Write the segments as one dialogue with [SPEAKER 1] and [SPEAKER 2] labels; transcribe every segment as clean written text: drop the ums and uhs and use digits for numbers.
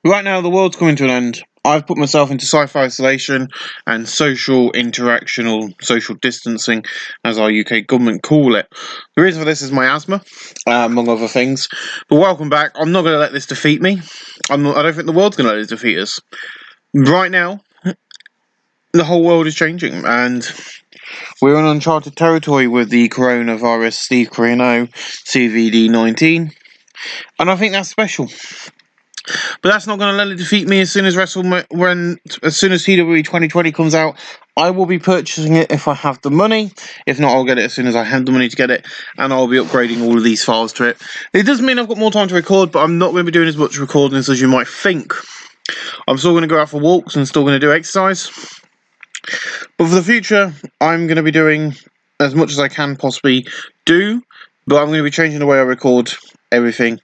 [SPEAKER 1] Right now, the world's coming to an end. I've put myself into sci-fi isolation and social interaction, or social distancing, as our UK government call it. The reason for this is my asthma, among other things. But welcome back. I'm not going to let this defeat me. I don't think the world's going to let this defeat us. Right now, the whole world is changing, and we're in uncharted territory with the coronavirus Steve Corino CVD-19, and I think that's special. But that's not going to let it defeat me. As soon as TWE 2020 comes out, I will be purchasing it if I have the money. If not, I'll get it as soon as I have the money to get it, and I'll be upgrading all of these files to it. It doesn't mean I've got more time to record, but I'm not going to be doing as much recording as you might think. I'm still going to go out for walks and still going to do exercise. But for the future, I'm going to be doing as much as I can possibly do, but I'm going to be changing the way I record everything.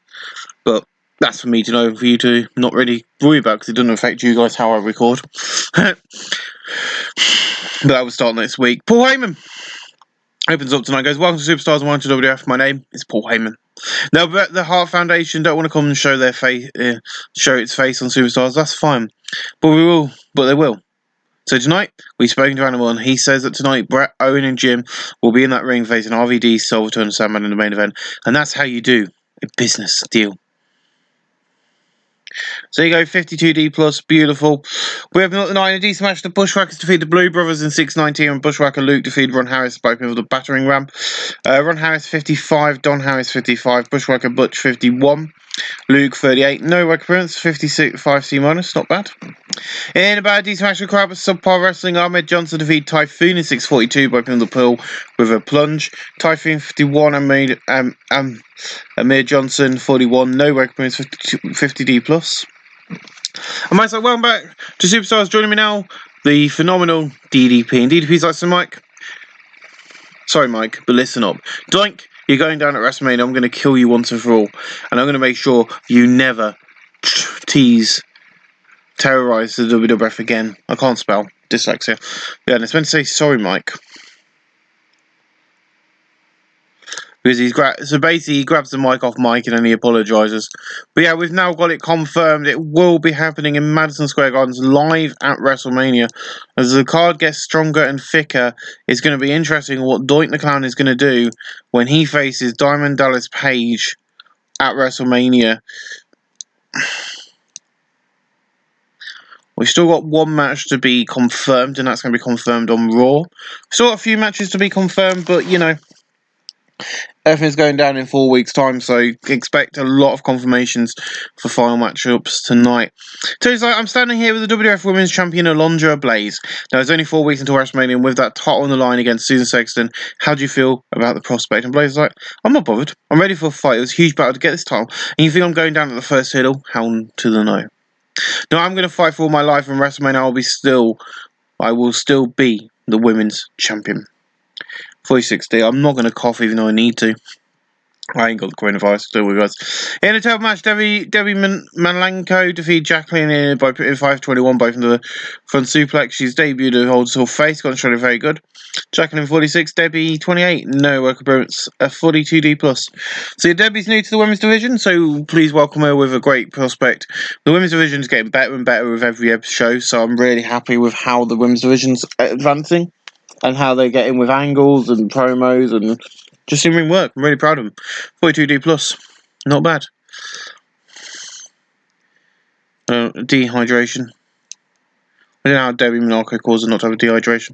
[SPEAKER 1] But that's for me to know, for you to not really worry about, because it doesn't affect you guys how I record. But that will start next week. Paul Heyman opens up tonight, goes, "Welcome to Superstars and Welcome to WWF. My name is Paul Heyman." Now, the Heart Foundation don't want to come and show their face, show its face on Superstars. That's fine, but they will. So tonight, we've spoken to Animal, and he says that tonight, Bret, Owen, and Jim will be in that ring facing RVD, Silverton, and Sandman in the main event, and that's how you do a business deal. So you go 52D plus, beautiful. We have not the night in a decent match. The Bushwhackers defeat the Blue Brothers in 6:19, and Bushwhacker Luke defeated Ron Harris by with the battering ram. Ron Harris 55, Don Harris 55, Bushwhacker Butch 51, Luke 38. No work appearance, 56, 5C minus, not bad. In about a decent match, the crowd was subpar wrestling. Ahmed Johnson defeated Typhoon in 6:42 by pinning the pill with a plunge. Typhoon 51 and Amir Johnson 41. No work appearance, 50D plus. I might say, welcome back to Superstars. Joining me now, the phenomenal DDP. And DDP's like, so Mike, sorry Mike, but listen up. Doink, you're going down at WrestleMania. I'm going to kill you once and for all. And I'm going to make sure you never terrorize the WWF again. I can't spell. Dyslexia. Yeah, and it's meant to say, sorry Mike. Because so basically he grabs the mic off Mike and then he apologises. But yeah, we've now got it confirmed. It will be happening in Madison Square Gardens live at WrestleMania. As the card gets stronger and thicker, it's going to be interesting what Doink the Clown is going to do when he faces Diamond Dallas Page at WrestleMania. We've still got one match to be confirmed, and that's going to be confirmed on Raw. We've still got a few matches to be confirmed, but you know, everything's going down in 4 weeks' time, so expect a lot of confirmations for final matchups tonight. So I'm standing here with the WWF Women's Champion Alundra Blaze. Now, it's only 4 weeks until WrestleMania, and with that title on the line against Susan Sexton, how do you feel about the prospect? And Blaze is like, I'm not bothered. I'm ready for a fight. It was a huge battle to get this title. And you think I'm going down at the first hurdle? Hell to the no. No, I'm going to fight for all my life, and WrestleMania I will still be the Women's Champion. 46D. I'm not going to cough even though I need to. I ain't got the coronavirus, don't worry guys. In a title match, Debbie Malenko defeated Jacqueline by 5:21 by from the front suplex. She's debuted to hold her face, got shown very good. Jacqueline 46, Debbie 28, no work appearance, a 42D plus. So Debbie's new to the women's division, so please welcome her with a great prospect. The women's division is getting better and better with every show, so I'm really happy with how the women's division's advancing and how they're getting with angles and promos and just in ring work. I'm really proud of them. 42D plus. Not bad. Dehydration. I don't know how Debbie Monaco caused her not to have a dehydration.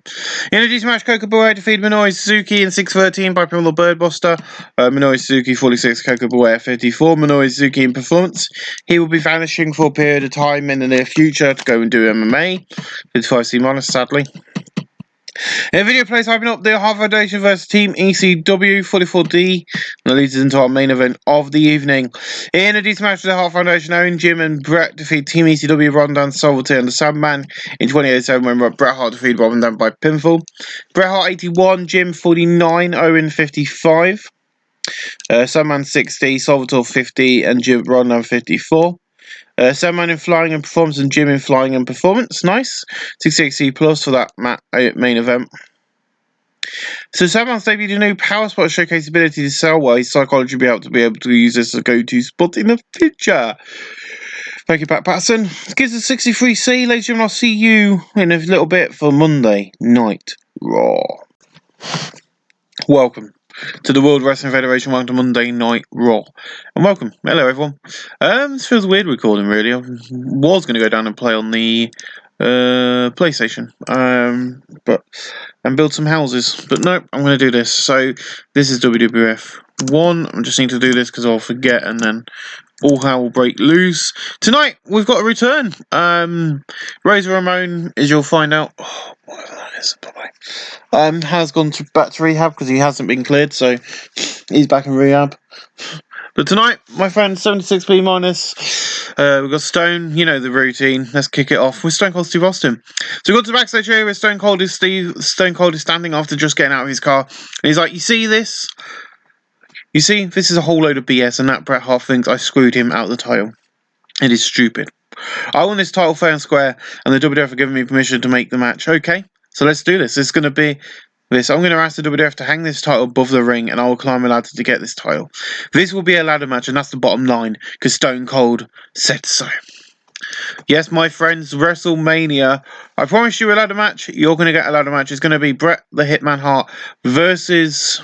[SPEAKER 1] In a decent match, Koko Buwai defeated Minoru Suzuki in 6:13 by Primal Birdbuster. Minoru Suzuki 46, Koko Buwai 54. Minoru Suzuki in performance. He will be vanishing for a period of time in the near future to go and do MMA. 55C minus, sadly. In a video plays hyping up the Heart Foundation versus Team ECW 44D. That leads us into our main event of the evening. In a decent match for the Heart Foundation, Owen, Jim, and Bret defeat Team ECW, Rondan, Solverty, and the Sandman in 28-7 when Bret Hart defeated Rondan by pinfall. Bret Hart 81, Jim 49, Owen 55. Sandman 60, Solvertor 50, and Jim Rondan 54. Sandman in flying and performance and Jim in flying and performance. Nice. 66C plus for that main event. So Sandman's debuted a new power spot to showcase his ability to sell well. His psychology will be able to use this as a go-to spot in the future. Thank you, Pat Patterson. It gives us 63C. Ladies and gentlemen, I'll see you in a little bit for Monday Night Raw. Welcome to the World Wrestling Federation. Welcome to Monday Night Raw. And welcome. Hello, everyone. This feels weird recording, really. I was going to go down and play on the PlayStation, and build some houses. But no, I'm going to do this. So, this is WWF 1. I just need to do this because I'll forget, and then all hell will break loose. Tonight, we've got a return. Razor Ramon, as you'll find out, whatever that is, bye-bye, has gone back to rehab because he hasn't been cleared, so he's back in rehab. But tonight, my friend, 76B minus, we've got Stone, you know the routine. Let's kick it off with Stone Cold Steve Austin. So we got to the backstage area where Stone Cold is standing after just getting out of his car. And he's like, you see this? You see, this is a whole load of BS, and that Bret Hart thinks I screwed him out of the title. It is stupid. I want this title fair and square, and the WWF have given me permission to make the match. Okay, so let's do this. It's going to be this. I'm going to ask the WWF to hang this title above the ring, and I will climb a ladder to get this title. This will be a ladder match, and that's the bottom line, because Stone Cold said so. Yes, my friends, WrestleMania. I promise you a ladder match. You're going to get a ladder match. It's going to be Bret the Hitman Hart versus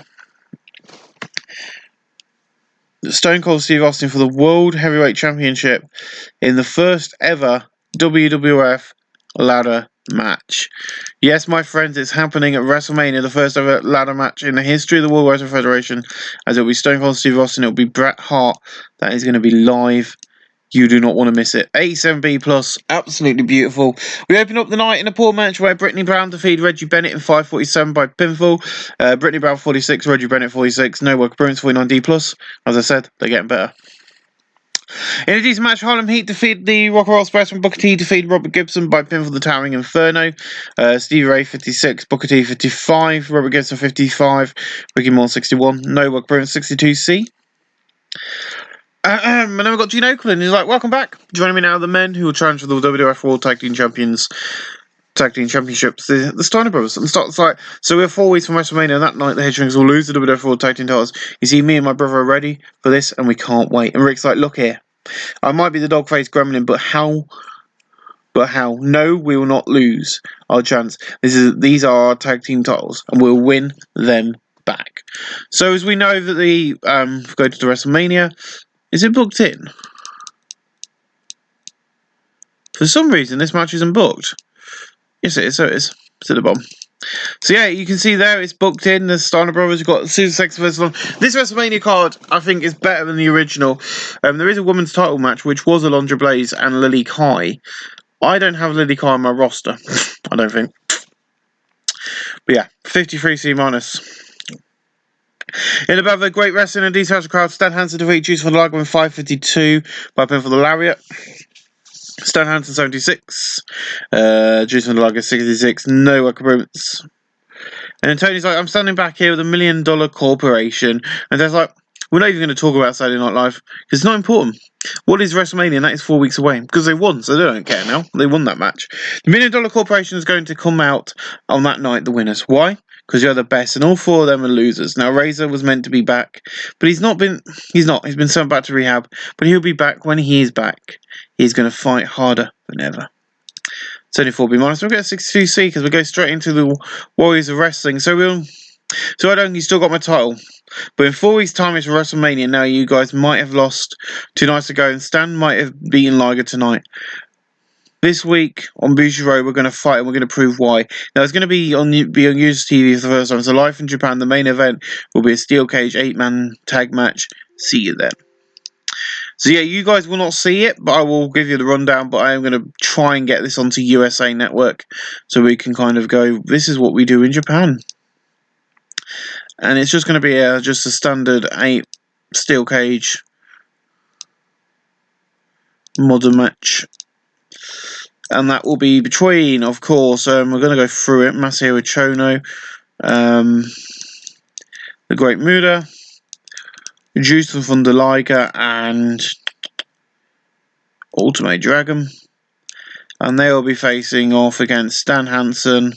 [SPEAKER 1] Stone Cold Steve Austin for the World Heavyweight Championship in the first ever WWF ladder match. Yes, my friends, it's happening at WrestleMania, the first ever ladder match in the history of the World Wrestling Federation, as it'll be Stone Cold Steve Austin, it'll be Bret Hart. That is going to be live. You do not want to miss it. 87B plus, absolutely beautiful. We open up the night in a poor match where Brittany Brown defeated Reggie Bennett in 5:47 by pinfall. Brittany Brown 46, Reggie Bennett 46. No work appearance 49D plus. As I said, they're getting better. In a decent match, Harlem Heat defeated the Rock and Roll Express when Booker T defeated Robert Gibson by pinfall the Towering Inferno. Stevie Ray 56, Booker T 55, Robert Gibson 55, Ricky Moore 61. No work appearance 62C. And then we've got Gene Okerlund. He's like, welcome back. Joining me now are the men who will challenge for the WWF World Tag Team Championships, the Steiner Brothers. And starts like, so we're 4 weeks from WrestleMania, and that night the Headstrings will lose the WWF World Tag Team titles. You see, me and my brother are ready for this, and we can't wait. And Rick's like, look here. I might be the dog-faced gremlin, but how? No, we will not lose our chance. These are our tag team titles, and we'll win them back. So as we know that the go to the WrestleMania. Is it booked in? For some reason, this match isn't booked. Yes, it is. So it is. It's at the bottom. So yeah, you can see there it's booked in. The Steiner Brothers have got Susan Sexton versus this WrestleMania card. I think is better than the original. There is a women's title match, which was Alundra Blaze and Lily Kai. I don't have Lily Kai on my roster. I don't think. But yeah, 53C minus. In above the great wrestling and detached crowd, Stan Hansen defeated Juice von der Lager in 5:52 by pinfall the Lariat. Stan Hansen 76, Juice von der Lager 66, no work appearance. And then Tony's like, I'm standing back here with $1 million corporation, and they're like, we're not even going to talk about Saturday Night Live because it's not important. What is WrestleMania? And that is 4 weeks away because they won, so they don't care now. They won that match. The $1 Million Corporation is going to come out on that night, the winners. Why? Because you're the best, and all 4 of them are losers. Now, Razor was meant to be back, but he's not. He's been sent back to rehab, but he'll be back when he is back. He's going to fight harder than ever. It's only 4B minus. We'll get a 62C because we go straight into the Warriors of Wrestling. So I don't. You still got my title. But in 4 weeks' time, it's WrestleMania. Now, you guys might have lost 2 nights ago, and Stan might have beaten Liger tonight. This week on Bushiroad, we're going to fight, and we're going to prove why. Now, it's going to be on News TV for the first time. So, live from Japan, the main event will be a steel cage 8-man tag match. See you then. So, yeah, you guys will not see it, but I will give you the rundown. But I am going to try and get this onto USA Network so we can kind of go, this is what we do in Japan. And it's just going to be just a standard 8 steel cage modern match. And that will be between, of course, we're going to go through it, Masahiro Chono, the Great Muda, Juice von der Liger, and Ultimate Dragon. And they will be facing off against Stan Hansen,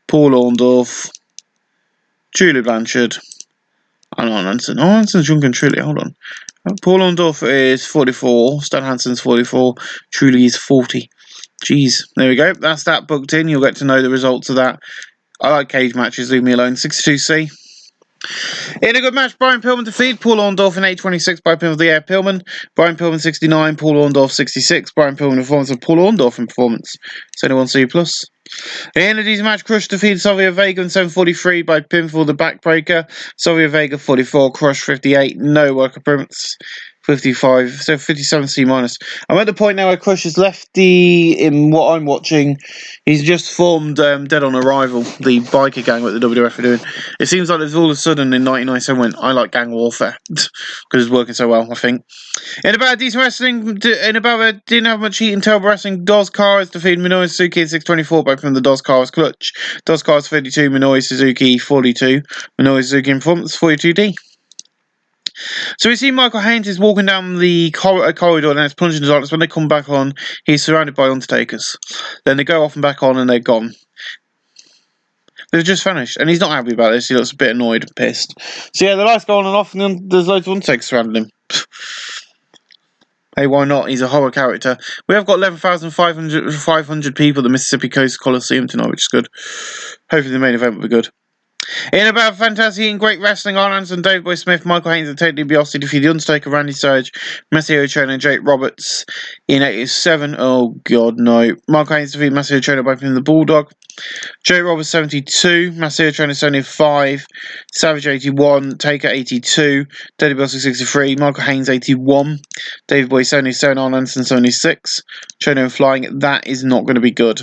[SPEAKER 1] Paul Orndorff, Julie Blanchard, and Arn Hansen. Oh, Hansen's young and truly, hold on. Paul Orndorff is 44. Stan Hansen's 44. Truly is 40. Jeez. There we go. That's that booked in. You'll get to know the results of that. I like cage matches. Leave me alone. 62C. In a good match, Brian Pillman defeated Paul Orndorff in 8:26 by pinfall of the Air Pillman. Brian Pillman 69, Paul Orndorff 66. Brian Pillman performance of Paul Orndorff in performance. It's only 1C+. In a decent match, Crush defeated Savio Vega in 7:43 by pinfall the backbreaker. Savio Vega 44, Crush 58, no work appearance. 55, so 57C minus. I'm at the point now where Crush has left in what I'm watching, he's just formed Dead on Arrival, the biker gang that the WWF are doing. It seems like there's all of a sudden in 1997 went, I like gang warfare, because it's working so well, I think. In about decent wrestling, didn't have much heat in terrible wrestling, Dos Caras defeated Minoru Suzuki in 6:24 by from the Dos Caras clutch. Dos Caras 32, Minoru Suzuki 42. Minoru Suzuki in performance 42D. So we see Michael Haynes is walking down the corridor and it's plunging in the darkness. When they come back on, he's surrounded by Undertakers. Then they go off and back on and they're gone. They've just vanished. And he's not happy about this. He looks a bit annoyed and pissed. So yeah, the lights go on and off and then there's loads of Undertakers surrounding him. Hey, why not? He's a horror character. We have got 11,500 people at the Mississippi Coast Coliseum tonight, which is good. Hopefully the main event will be good. In about fantasy and great wrestling, Arn Anderson, David Boy Smith, Michael Haynes, and Ted DiBiase defeated The Undertaker, Randy Savage, Masato Chono, and Jake Roberts in 87. Oh, God, no. Michael Haynes defeated Masato Chono by pinning the Bulldog. Jake Roberts 72, Masato Chono 75, Savage 81, Taker 82, Ted DiBiase 63, Michael Haynes 81, David Boy 77, Arn Anderson 76, Chono flying. That is not going to be good.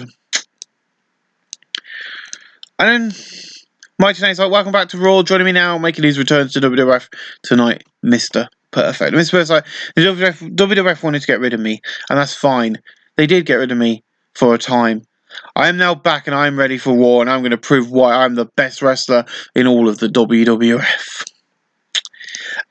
[SPEAKER 1] And then Mike tonight's like, welcome back to Raw. Joining me now, making his returns to WWF tonight, Mr. Perfect. Mr. Perfect's like, the WWF wanted to get rid of me, and that's fine. They did get rid of me for a time. I am now back, and I am ready for war, and I'm going to prove why I'm the best wrestler in all of the WWF.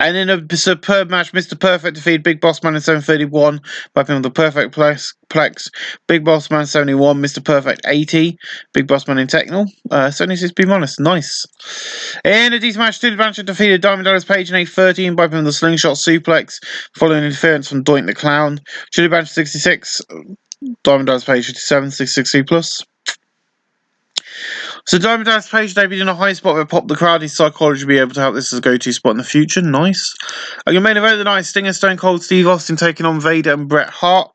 [SPEAKER 1] And in a superb match, Mr. Perfect defeated Big Boss Man in 7:31 by pinning the Perfect Plex. Big Boss Man 71, Mr. Perfect 80, Big Boss Man in Technical 76B minus. Nice. In a decent match, Studio Blanchard defeated Diamond Dallas Page in 8:13 by pinning the Slingshot Suplex following interference from Doink the Clown. Studio Blanchard 66, Diamond Dallas Page 57, 66C+. So Diamond Dallas Page debuted in a high spot that popped the crowd. His psychology will be able to help this as a go-to spot in the future. Nice. Your main event of the night, Sting and Stone Cold Steve Austin taking on Vader and Bret Hart.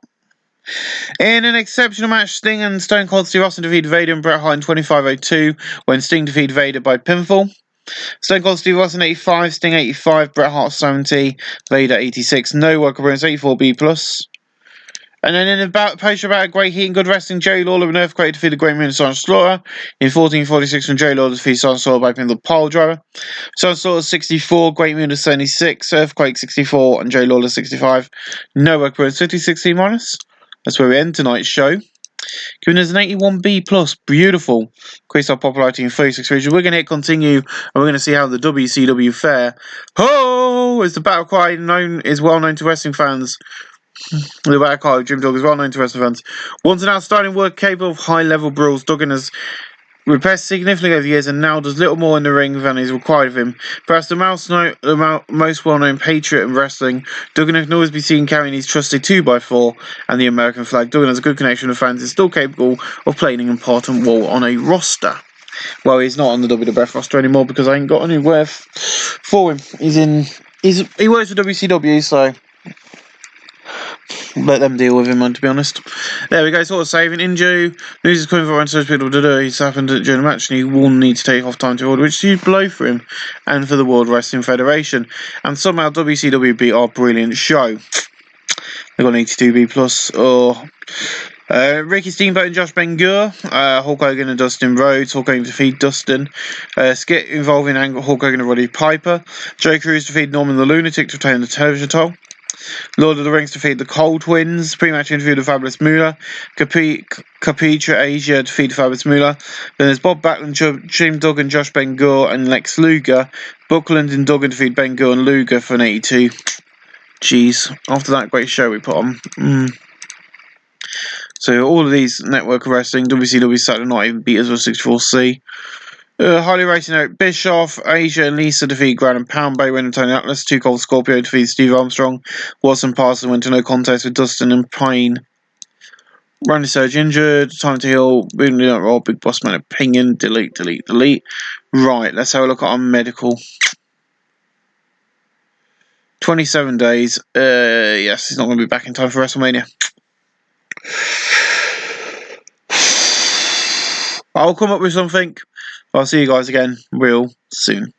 [SPEAKER 1] In an exceptional match, Sting and Stone Cold Steve Austin defeated Vader and Bret Hart in 25:02 when Sting defeated Vader by pinfall. Stone Cold Steve Austin 85, Sting 85, Bret Hart 70, Vader 86. No work appearance 84B+. And then in a poster about great heat and good wrestling, Jerry Lawler and Earthquake defeated Great Muta Sergeant Slaughter in 14:46 when Jerry Lawler defeated Sergeant Slaughter by pinning the pile driver. Sergeant Slaughter 64, Great Muta 76, Earthquake 64, and Jerry Lawler 65. No work appearance 50-16 minus. That's where we end tonight's show. Giving us an 81B+. Beautiful. Increase our popularity in 36 regions. We're going to hit continue and we're going to see how the WCW fare. Ho! Is the battle cry well known to wrestling fans. The battle cry of Jim Duggan is well known to wrestling fans. Once an outstanding work capable of high-level brawls, Duggan has repressed significantly over the years and now does little more in the ring than is required of him. Perhaps the most well-known patriot in wrestling, Duggan can always be seen carrying his trusted 2x4 and the American flag. Duggan has a good connection with fans and is still capable of playing an important role on a roster. Well, he's not on the WWF roster anymore because I ain't got anywhere for him. He works for WCW, so let them deal with him, man, to be honest. There we go, sort of saving. Inju, news is coming for so people to do. He's happened during the match and he will need to take off time to order, which is a huge blow for him and for the World Wrestling Federation. And somehow WCW beat our brilliant show. They've got an 82B+. Ricky Steamboat and Josh Ben-Gur, Hulk Hogan and Dustin Rhodes. Hulk Hogan defeated Dustin. Skit involving Hulk Hogan and Roddy Piper. Joe Cruz defeated Norman the Lunatic to obtain the television title. Lord of the Rings defeated the Cole Twins. Pre-match interview with Fabulous Moolah. Capitra Asia defeated Fabulous Moolah. Then there's Bob Backlund, Jim Duggan, Josh Ben-Gur, and Lex Luger. Buckland and Duggan defeated Ben-Gur and Luger for an 82. Jeez. After that great show we put on. So all of these network wrestling, WCW Saturday Night even beat us with 64C. Highly rated note: Bischoff, Asia, and Lisa defeat Ground and Pound by winning Tony Atlas. Two Cold Scorpio defeat Steve Armstrong. Watson Parson went to no contest with Dustin and Pine. Randy Surge injured. Time to heal. Boom, roll. Big Boss Man opinion. Delete. Right, let's have a look at our medical. 27 days. Yes, he's not going to be back in time for WrestleMania. I'll come up with something. I'll see you guys again real soon.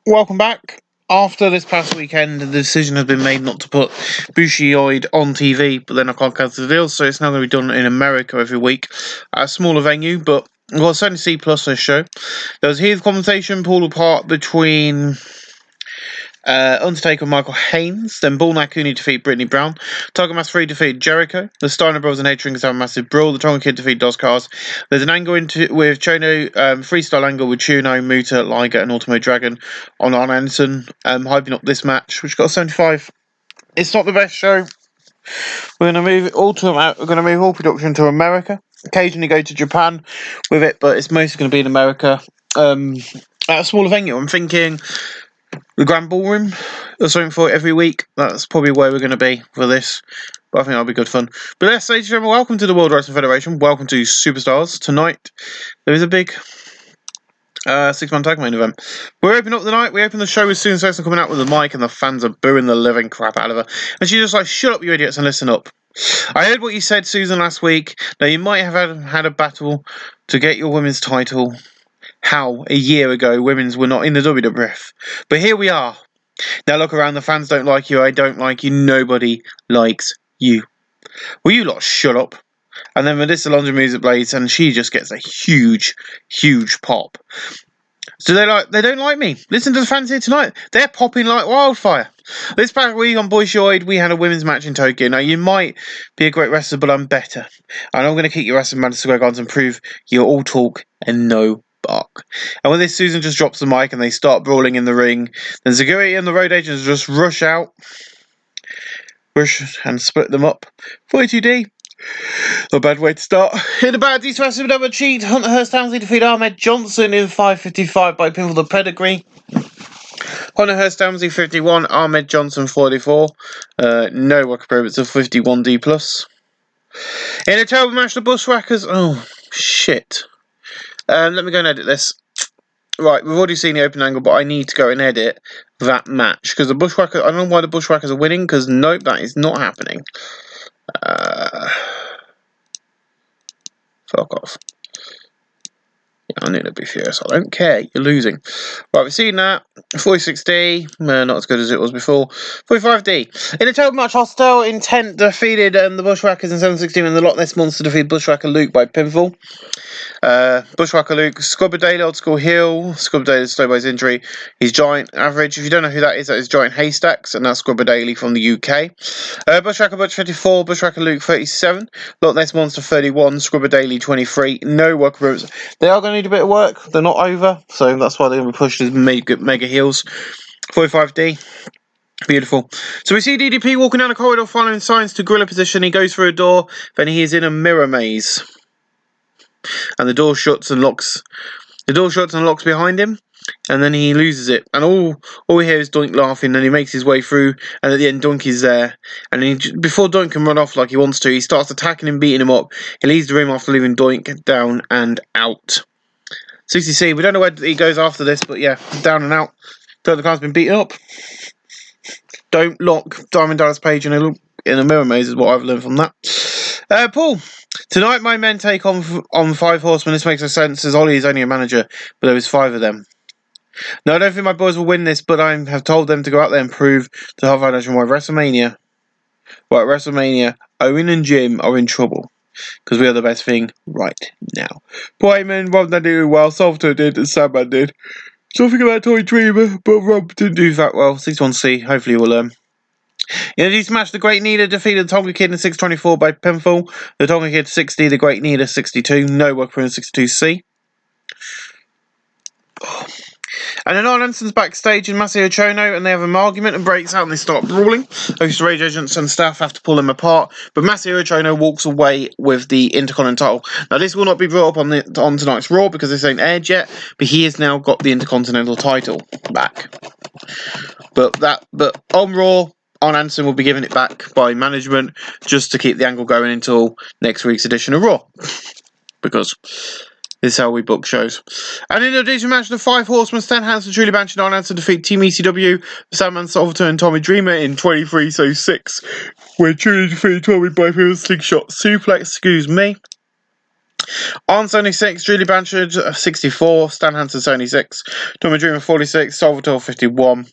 [SPEAKER 1] Welcome back. After this past weekend, the decision has been made not to put Epeisoed on TV, but then I can't cancel the deal, so it's now going to be done in America every week at a smaller venue, but well, certainly C+ this show. There was heated conversation pulled apart between Undertaker and Michael Haynes. Then Bull Nakuni defeat Brittany Brown. Tiger Mask 3 defeat Jericho. The Steiner Brothers and Hatringers have a massive brawl. The Tonga Kid defeat Dos Cars. There's an angle with Chono, freestyle angle with Chuno, Muta, Liger, and Ultimo Dragon on Arn Anderson, hyping up this match, which got a 75. It's not the best show. We're going to move all production to America. Occasionally go to Japan with it, but it's mostly going to be in America. At a smaller venue. I'm thinking the Grand Ballroom or something for it every week. That's probably where we're going to be for this. But I think that'll be good fun. But yes, ladies and gentlemen, welcome to the World Wrestling Federation. Welcome to Superstars. Tonight, there is a big 6-man tag main event. We're opening up the night. We open the show with Susan Sexton coming out with the mic, and the fans are booing the living crap out of her. And she's just like, shut up, you idiots, and listen up. I heard what you said, Susan, last week. Now, you might have had a battle to get your women's title. How a year ago women's were not in the WWF, but here we are. Now look around, the fans don't like you, I don't like you, nobody likes you. Will you lot shut up? And then Melissa London music plays and she just gets a huge pop. So they don't like me. Listen to the fans here tonight. They're popping like wildfire. This past week on Epeisoed, we had a women's match in Tokyo. Now, you might be a great wrestler, but I'm better. And I'm going to kick your ass in Madison Square Garden and prove you're all talk and no bark. And when this Susan just drops the mic and they start brawling in the ring, then security and the road agents just rush and split them up. 42D. Not a bad way to start. In the Baddies Massive Double Cheat, Hunter Hearst Helmsley defeated Ahmed Johnson in 5:55 by pinfall the pedigree. Hunter Hearst Helmsley 51, Ahmed Johnson 44. No work improvements of 51D plus. In a terrible match, the Bushwhackers. Oh shit. Let me go and edit this. Right, we've already seen the open angle, but I need to go and edit that match because the Bushwhackers. I don't know why the Bushwhackers are winning because nope, that is not happening. Fuck off. Yeah, I need to be furious. I don't care. You're losing. Right, we've seen that. 46D. Not as good as it was before. 45D. In a terrible match, Hostile Intent defeated the Bushwhackers in 7:16 and the Loch Ness Monster defeated Bushwhacker Luke by pinfall. Bushwhacker Luke, Scrubber Daily, old school heel. Scrubber Daily is slow by his injury. He's Giant Average. If you don't know who that is Giant Haystacks, and that's Scrubber Daily from the UK. Bushwhacker Butch 54, Bushwhacker Luke 37, Loch Ness Monster 31, Scrubber Daily 23. No work rooms. They are going to need a bit of work. They're not over, so that's why they're going to be pushed as mega heels. 45D. Beautiful. So we see DDP walking down the corridor following signs to gorilla position. He goes through a door, then he is in a mirror maze. And the door shuts and locks. The door shuts and locks behind him, and then he loses it. And all we hear is Doink laughing, and he makes his way through, and at the end Doink is there. And before Doink can run off like he wants to, he starts attacking him, beating him up. He leaves the room after leaving Doink down and out. 60C, we don't know where he goes after this, but yeah, down and out. The guy's been beaten up. Don't lock Diamond Dallas Page in a mirror maze is what I've learned from that. Paul, tonight my men take on 5 horsemen. This makes no sense as Ollie is only a manager, but there was 5 of them. No, I don't think my boys will win this, but I have told them to go out there and prove to Half Nation why WrestleMania, Owen and Jim are in trouble. Because we are the best thing right now. Paul Heyman, Rob did do well, Salvatore did, and Sandman did. Something about Toy Dreamer, but Rob didn't do that well. 61C, hopefully we'll learn. In this match, the Great Nina defeated the Tonga Kid in 6:24 by pinfall. The Tonga Kid 60, the Great Nina 62. No work for in 62C. And then Arn Anderson's backstage in Masahiro Chono, and they have an argument and breaks out and they start brawling. Most Rage agents and staff have to pull them apart, but Masahiro Chono walks away with the Intercontinental title. Now this will not be brought up on tonight's Raw because this ain't aired yet, but he has now got the Intercontinental title back. But on Raw, Arn Anderson will be giving it back by management just to keep the angle going until next week's edition of Raw. Because this is how we book shows. And in addition, match the Five Horsemen, Stan Hansen, Julie Banch, and Arn Anderson defeat Team ECW, Sandman Salvatore, and Tommy Dreamer in 23-6, where Julie defeated Tommy by a slingshot suplex. Excuse me. Arn 76, Julie Blanchard 64, Stan Hansen 76, Tommy Dreamer 46, Salvatore 51,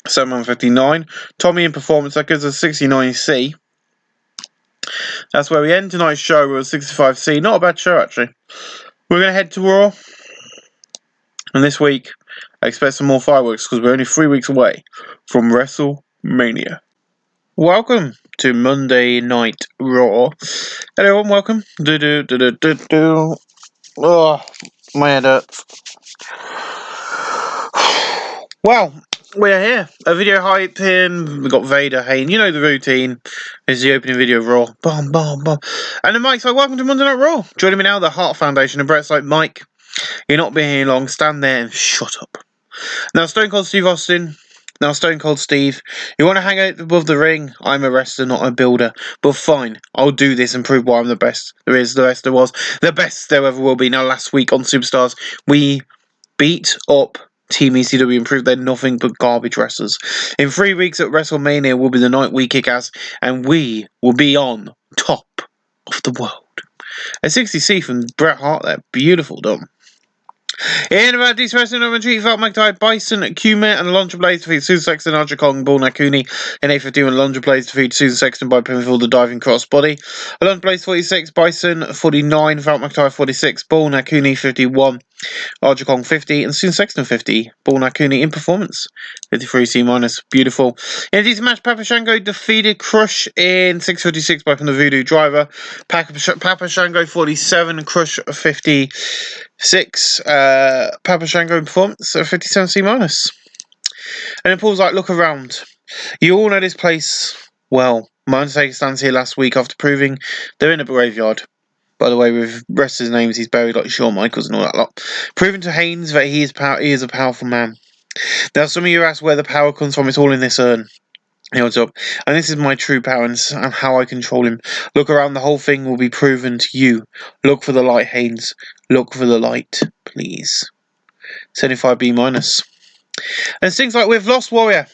[SPEAKER 1] Sandman 59, Tommy in performance records of 69C. That's where we end tonight's show with 65C. Not a bad show, actually. We're going to head to Raw. And this week, I expect some more fireworks because we're only 3 weeks away from WrestleMania. Welcome to Monday Night Raw. Hello, everyone. Welcome. Oh, my head hurts. Well, we're here. A video hype in. We've got Vader, Hayne. You know the routine. This is the opening video of Raw. Bum, bum, bum. And then Mike's like, welcome to Monday Night Raw. Joining me now, the Heart Foundation. And Brett's like, Mike, you're not being here long. Stand there and shut up. Now, Stone Cold Steve Austin. Now, Stone Cold Steve. You want to hang out above the ring? I'm a wrestler, not a builder. But fine, I'll do this and prove why I'm the best there is, the best there was, the best there ever will be. Now, last week on Superstars, we beat up Team ECW and proved they're nothing but garbage wrestlers. In 3 weeks at WrestleMania will be the night we kick ass, and we will be on top of the world. A 60C from Bret Hart there. Beautiful done. In about this wrestling over Treat felt McTye, Bison, Kuma, and Alundra Blaze defeat Susan Sexton, Archer Kong, Bull Nakuni. In 8:15, Alundra Blaze defeat Susan Sexton by pinfall the diving crossbody. Alundra Blaze 46, Bison 49, Felt McTye 46, Bull Nakuni 51, Archer Kong 50, and Susan Sexton 50. Bull Nakuni in performance 53C-. Beautiful. In a decent match, Papa Shango defeated Crush in 6:56 by from the Voodoo Driver. Papa Shango 47, Crush 56. Papa Shango in performance 57C-. And then Paul's like, look around. You all know this place well. My Undertaker stands here last week after proving they're in a graveyard. By the way, with wrestlers' names, he's buried like Shawn Michaels and all that lot. Proving to Haynes that he is a powerful man. Now, some of you ask where the power comes from. It's all in this urn. He holds up. And this is my true power and how I control him. Look around. The whole thing will be proven to you. Look for the light, Haynes. Look for the light, please. 75B-. And things like we've lost Warrior.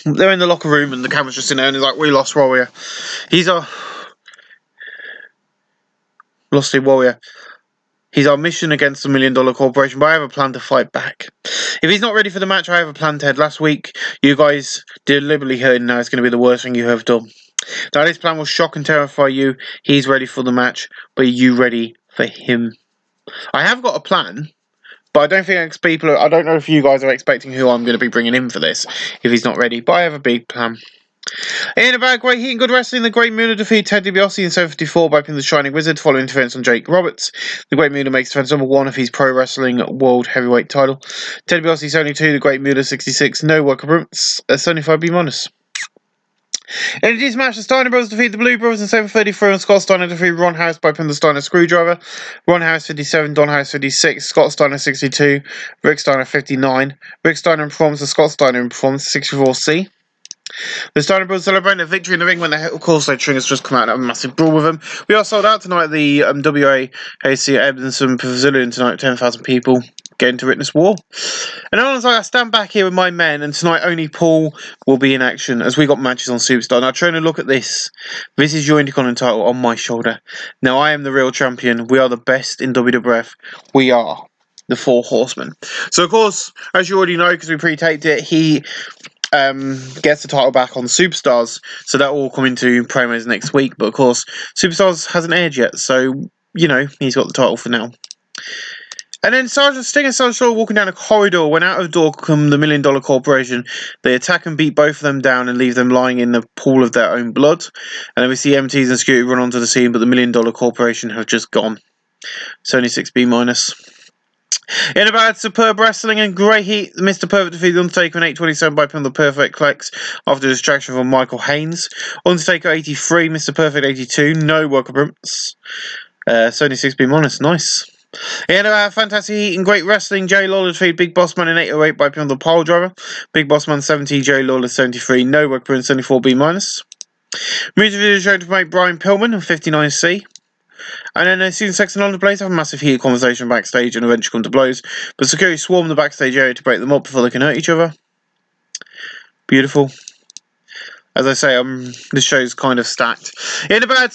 [SPEAKER 1] They're in the locker room and the camera's just in there and he's like, we lost Warrior. He's our... Lost a Warrior. He's our mission against the $1 Million Corporation, but I have a plan to fight back. If he's not ready for the match, I have a plan, Ted. Last week, you guys deliberately heard now it's going to be the worst thing you have done. Now, this plan will shock and terrify you. He's ready for the match, but are you ready for him? I have got a plan, but I don't know if you guys are expecting who I'm going to be bringing in for this, if he's not ready, but I have a big plan. In about Great Heat and Good Wrestling, the Great Muta defeated Ted DiBiase in 7:54 by pinning the Shining Wizard following interference on Jake Roberts. The Great Muta makes defense number 1 of his Pro Wrestling World Heavyweight title. Ted DiBiase 72, the Great Muta 66, no work improvements, 75B-. In a decent match, the Steiner Brothers defeat the Blue Brothers in 7:33 and Scott Steiner defeated Ron Harris by pinning the Steiner Screwdriver. Ron Harris 57, Don Harris 56, Scott Steiner 62, Rick Steiner 59. Rick Steiner in performance and Scott Steiner in performance 64C. The Steiner Brothers celebrating a victory in the ring when of course their Tringers just come out and have a massive brawl with them. We are sold out tonight at the WAAC Edmonton Pavilion tonight, 10,000 people getting to witness war. And I was like, I stand back here with my men, and tonight only Paul will be in action as we got matches on Superstar. Now, trying to look at this. This is your Intercontinental title on my shoulder. Now, I am the real champion. We are the best in WWF. We are the Four Horsemen. So, of course, as you already know, because we pre-taped it, he gets the title back on Superstars, so that will all come into promos next week. But of course, Superstars hasn't aired yet, so you know he's got the title for now. And then Sergeant Sting and Sergeant Shaw walking down a corridor. When out of the door come the $1 Million Corporation, they attack and beat both of them down and leave them lying in the pool of their own blood. And then we see MTs and security run onto the scene, but the $1 Million Corporation have just gone. 76B-. In about superb wrestling and great heat, Mr. Perfect defeated The Undertaker in 8:27 by pin the Perfect Clex after a distraction from Michael Haynes. Undertaker 83, Mr. Perfect 82, no worker bumps. 76B minus, nice. In about fantastic heat and great wrestling, Jerry Lawler defeated Big Boss Man in 8:08 by pin the pile driver. Big Boss Man 70, Jerry Lawler 73, no worker bumps, 74B minus. Music video show to promote Brian Pillman of 59C. And then Susan Sexton on the place have a massive heated conversation backstage and eventually come to blows. But security swarm the backstage area to break them up before they can hurt each other. Beautiful. As I say, this show's kind of stacked. In a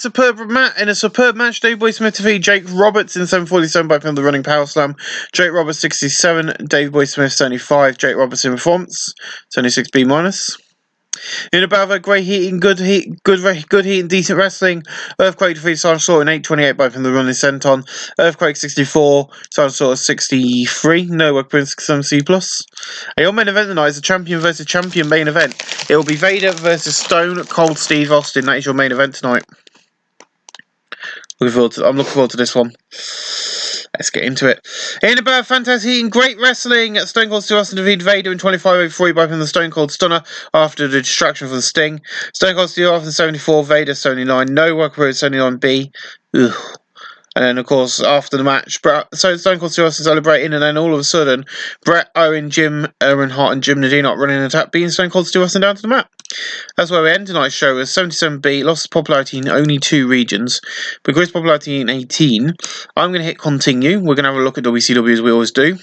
[SPEAKER 1] superb match, Dave Boy Smith defeated Jake Roberts in 7:47 by pin the running power slam. Jake Roberts 67, Dave Boy Smith 75. Jake Roberts in performance 76B minus. In about a great heat and good heat and decent wrestling, Earthquake defeated Sergeant Slaughter in 8:28 by from the running senton. Earthquake 64, Sergeant Slaughter 63, no work Prince 7C+. Your main event tonight is a champion versus champion main event. It will be Vader versus Stone Cold Steve Austin. That is your main event tonight. I'm looking forward to this one. Let's get into it. In about fantasy and great wrestling, Stone Cold Steve Austin defeated Vader in 25:03 by the Stone Cold Stunner after the distraction from the Sting. Stone Cold Steve Austin 74, Vader 79, no work for 79B. Ugh. And then, of course, after the match, Stone Cold Steve Austin celebrating, and then all of a sudden, Bret, Owen Hart, and Jim Nadine running an attack, beating Stone Cold Steve Austin down to the mat. That's where we end tonight's show with 77B, lost popularity in only 2 regions, but greatest popularity in 18. I'm going to hit continue. We're going to have a look at WCW as we always do.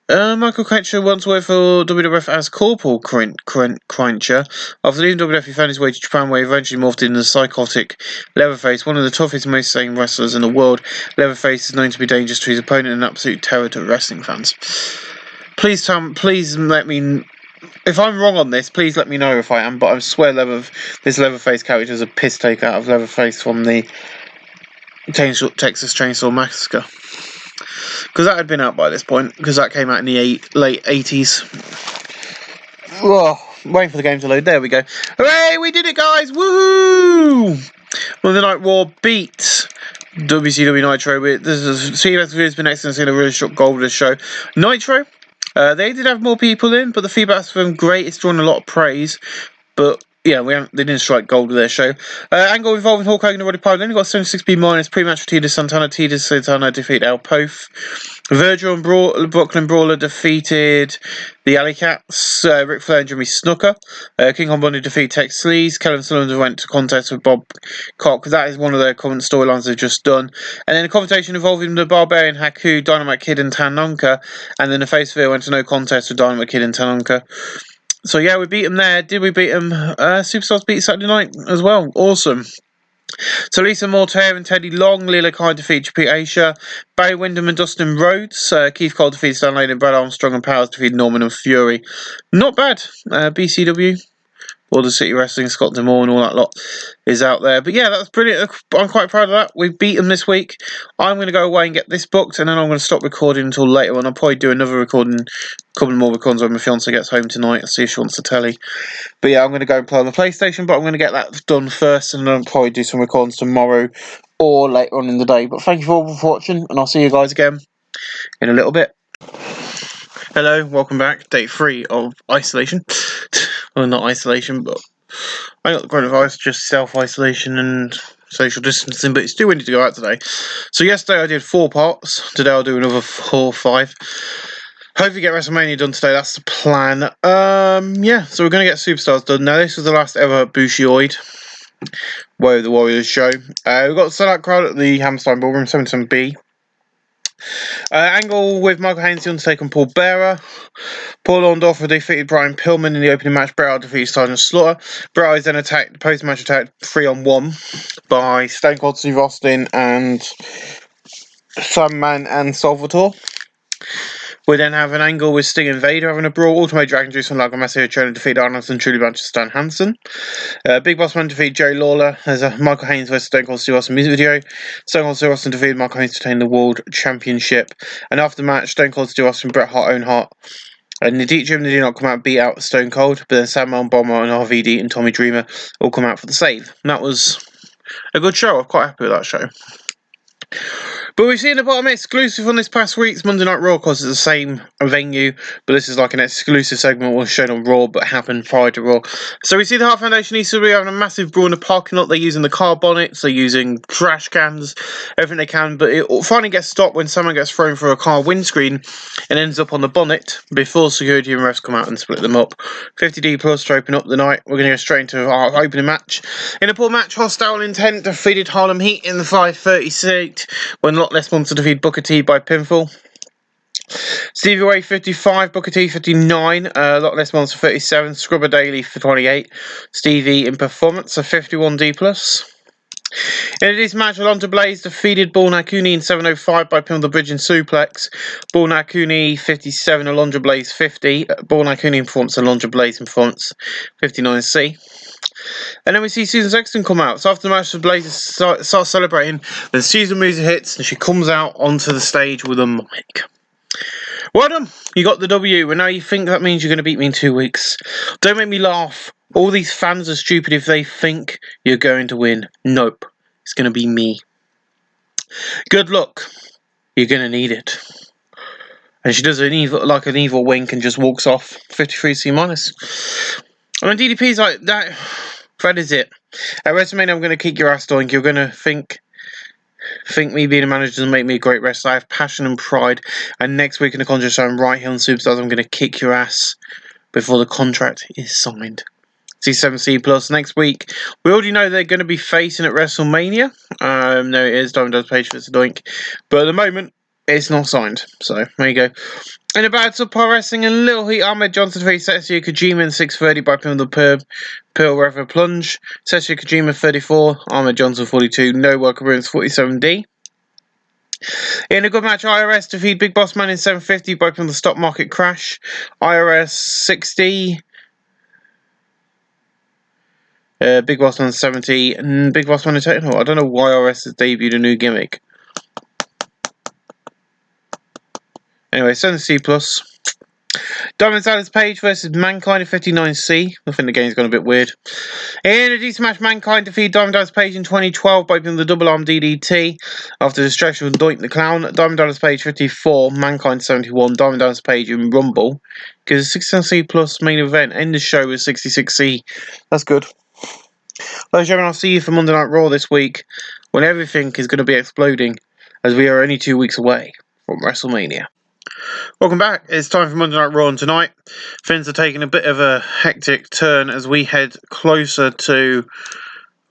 [SPEAKER 1] Michael Crenshaw once worked for WWF as Corporal Crenshaw. After leaving WWF, he found his way to Japan, where he eventually morphed into the psychotic Leatherface, one of the toughest and most insane wrestlers in the world. Leatherface is known to be dangerous to his opponent and an absolute terror to wrestling fans. Please let me... If I'm wrong on this, please let me know if I am, but I swear this Leatherface character is a piss take out of Leatherface from the Texas Chainsaw Massacre. Because that had been out by this point, because that came out in the late 80s. Oh, waiting for the game to load. There we go. Hooray, we did it, guys! Woohoo! Monday Night Raw beat WCW Nitro. This is CBS has been excellent, seeing a really short goal of this show. Nitro, they did have more people in, but the feedback's been great. It's drawn a lot of praise, but yeah, they didn't strike gold with their show. Angle involving Hulk Hogan and Roddy Piper. They only got 76B minus. Pre-match for Titus Santana. Titus Santana defeated El Poth. Virgil and Brooklyn Brawler defeated the Alley Cats. Ric Flair and Jimmy Snuka. King Kong Bundy defeated Tex Sleaze. Kellen Sullivan went to contest with Bob Cock. That is one of their current storylines they've just done. And then a confrontation involving the Barbarian Haku, Dynamite Kid and Tanonka. And then the Face Fear went to no contest with Dynamite Kid and Tanonka. So yeah, we beat them there. Did we beat them? Superstars beat Saturday night as well. Awesome. So Lisa Mortair and Teddy Long, Lila Kai defeated Pete Asia, Barry Windham and Dustin Rhodes, Keith Cole defeated Stan Lane and Brad Armstrong and Powers defeated Norman and Fury. Not bad. BCW. Border City Wrestling, Scott D'Amore and all that lot is out there. But yeah, that's brilliant. I'm quite proud of that. We've beat them this week. I'm going to go away and get this booked, and then I'm going to stop recording until later on. I'll probably do another recording, a couple more recordings when my fiance gets home tonight and see if she wants to telly. But yeah, I'm going to go and play on the PlayStation, but I'm going to get that done first, and then I'll probably do some recordings tomorrow or later on in the day. But thank you all for watching, and I'll see you guys again in a little bit. Hello, welcome back. Day 3 of isolation. Well, not isolation, but I got the coronavirus, just self-isolation and social distancing, but it's too windy to go out today. So yesterday I did 4 parts. Today I'll do another 4 or 5. Hopefully get WrestleMania done today, that's the plan. Yeah, so we're going to get Superstars done. Now, this was the last ever Bushioid Way of the Warriors show. We've got a sellout crowd at the Hammerstein Ballroom, 77B. Angle with Michael Haynes, The Undertaker, and Paul Bearer. Paul Orndorff defeated Brian Pillman in the opening match. Bret Hart defeated Sergeant Slaughter. Bret Hart is then attacked, post-match attacked 3-on-1 by Stone Cold Steve Austin and Sandman and Salvatore. We then have an angle with Sting and Vader having a brawl. Ultimate Dragon Juice and Lago Massimo trying to defeat Arnold and Truly Bancher Stan Hansen. Big Boss Man defeated Jerry Lawler. There's a Michael Haynes vs Stone Cold Steve Austin music video. Stone Cold Steve Austin defeated Michael Haynes to obtain the World Championship. And after the match, Stone Cold Steve Austin, Bret Hart, Owen Hart, and Jim did not come out and beat out Stone Cold. But then Samuel Bomber and RVD and Tommy Dreamer all come out for the save. And that was a good show. I'm quite happy with that show. But we've seen the bottom exclusive on this past week's Monday Night Raw, because it's the same venue, but this is like an exclusive segment was shown on Raw but happened prior to Raw. So we see the Hart Foundation East having a massive brawl in the parking lot. They're using the car bonnets, they're using trash cans, everything they can, but it finally gets stopped when someone gets thrown through a car windscreen and ends up on the bonnet before security and refs come out and split them up. 50D plus to open up the night. We're going to go straight into our opening match. In a poor match, Hostile Intent defeated Harlem Heat in the 5:30 seat when Lot Less Monster defeated Booker T by pinfall. Stevie Way 55, Booker T 59, Lot Less Monster 37, Scrubber Daily for 28, Stevie in performance of 51D plus. In this match, Alonzo Blaze defeated Borna Cooney in 7:05 by pin on the bridge and suplex. Borna Cooney 57, Alonzo Blaze 50. Borna Cooney in performance, Alonzo Blaze in performance 59C. And then we see Susan Sexton come out. So after the match, the Blaze starts celebrating. Then Susan moves her hits and she comes out onto the stage with a mic. Well done, you got the W, and now you think that means you're going to beat me in 2 weeks. Don't make me laugh. All these fans are stupid if they think you're going to win. Nope, it's going to be me. Good luck. You're going to need it. And she does an evil wink and just walks off. 53C minus. And then DDP's like, that is it. At WrestleMania, I'm going to kick your ass, Doink. You're going to think me being a manager doesn't make me a great wrestler. I have passion and pride. And next week in the contract show, I'm right here on Superstars. I'm going to kick your ass before the contract is signed. C7C plus next week. We already know they're going to be facing at WrestleMania. No, it is Diamond Does Page versus Doink. But at the moment, it's not signed. So, there you go. In a bad Pro Wrestling and Little Heat, Ahmed Johnson defeats Tetsuya Kojima in 6:30 by pin on the Pearl River Plunge. Tetsuya Kojima 34, Ahmed Johnson 42, No Worker Ruins 47D. In a good match, IRS defeat Big Boss Man in 7:50 by pin on the Stock Market Crash. IRS 60. Big Boss Man 70, and Big Boss Man in Techno. I don't know why IRS has debuted a new gimmick. Anyway, 7C plus. Diamond Dallas Page versus Mankind at 59C. I think the game's gone a bit weird. In a decent match, Mankind defeated Diamond Dallas Page in 2012 by putting the double arm DDT after distraction from Doink the Clown. Diamond Dallas Page 54, Mankind 71, Diamond Dallas Page in Rumble. Because 69C plus main event. End of show with 66C. That's good. Ladies and gentlemen, I'll see you for Monday Night Raw this week when everything is going to be exploding as we are only 2 weeks away from WrestleMania. Welcome back. It's time for Monday Night Raw, and tonight things are taking a bit of a hectic turn as we head closer to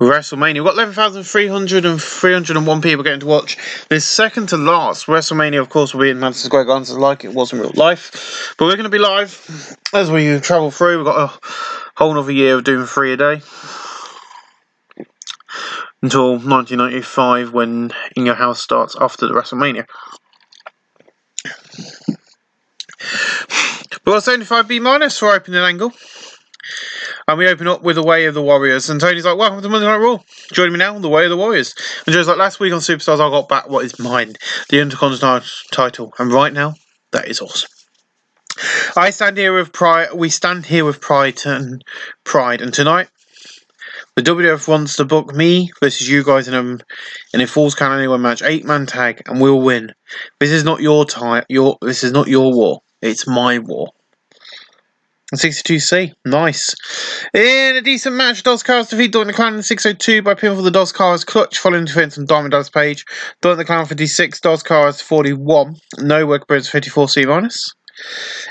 [SPEAKER 1] WrestleMania. We've got 11,300 and 301 people getting to watch this second to last WrestleMania. Of course, will be in Madison Square Garden like it was in real life, but we're going to be live as we travel through. We've got a whole other year of doing 3 a day until 1995 when In Your House starts after the WrestleMania. We've got 75B minus for opening angle. And we open up with the Way of the Warriors. And Tony's like, welcome to Monday Night Raw. Joining me now on the Way of the Warriors. And Joe's like, last week on Superstars, I got back what is mine, the Intercontinental title. And right now, that is awesome. I stand here with pride. We stand here with pride. And tonight, the WWF wants to book me versus you guys in a Falls Count Anywhere match, 8-man tag, and we'll win. This is not your time. This is not your war. It's my war. 62C, nice. In a decent match, Dos Cars defeat Doink the Clown in 6:02 by pinfall the Dos Cars clutch following defense from Diamond Dallas Page. Doink the Clown 56, Dos Cars 41. No work Birds 54C minus.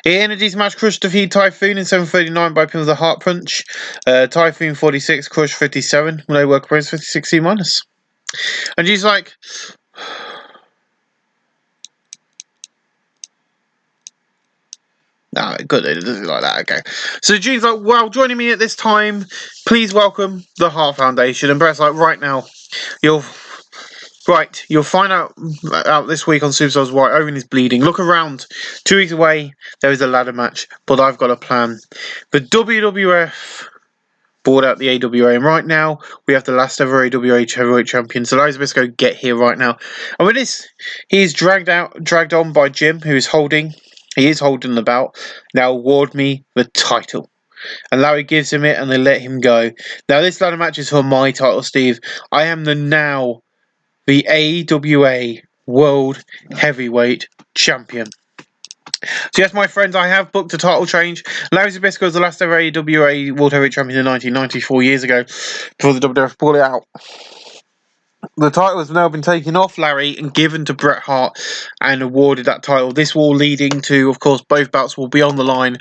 [SPEAKER 1] In a decent match, Crush defeat Typhoon in 7:39 by pinfall the Heart Punch. Typhoon 46, Crush 57. No work Birds 56C minus. And she's like, no, good, it doesn't like that, okay. So June's like, well, joining me at this time, please welcome the Hart Foundation. And Brett's like, right now, you'll find out this week on Superstars why Owen is bleeding. Look around, 2 weeks away, there is a ladder match, but I've got a plan. The WWF bought out the AWA, and right now, we have the last ever AWA heavyweight champion, so Elias Bisco get here right now. And with this, he's dragged on by Jim, who is holding the belt. Now award me the title. And Larry gives him it and they let him go. Now this ladder match is for my title, Steve. I am the AWA World Heavyweight Champion. So yes, my friends, I have booked a title change. Larry Zbyszko was the last ever AWA World Heavyweight Champion in 1994 years ago, before the WWF pulled it out. The title has now been taken off Larry and given to Bret Hart and awarded that title. This will leading to, of course, both belts will be on the line.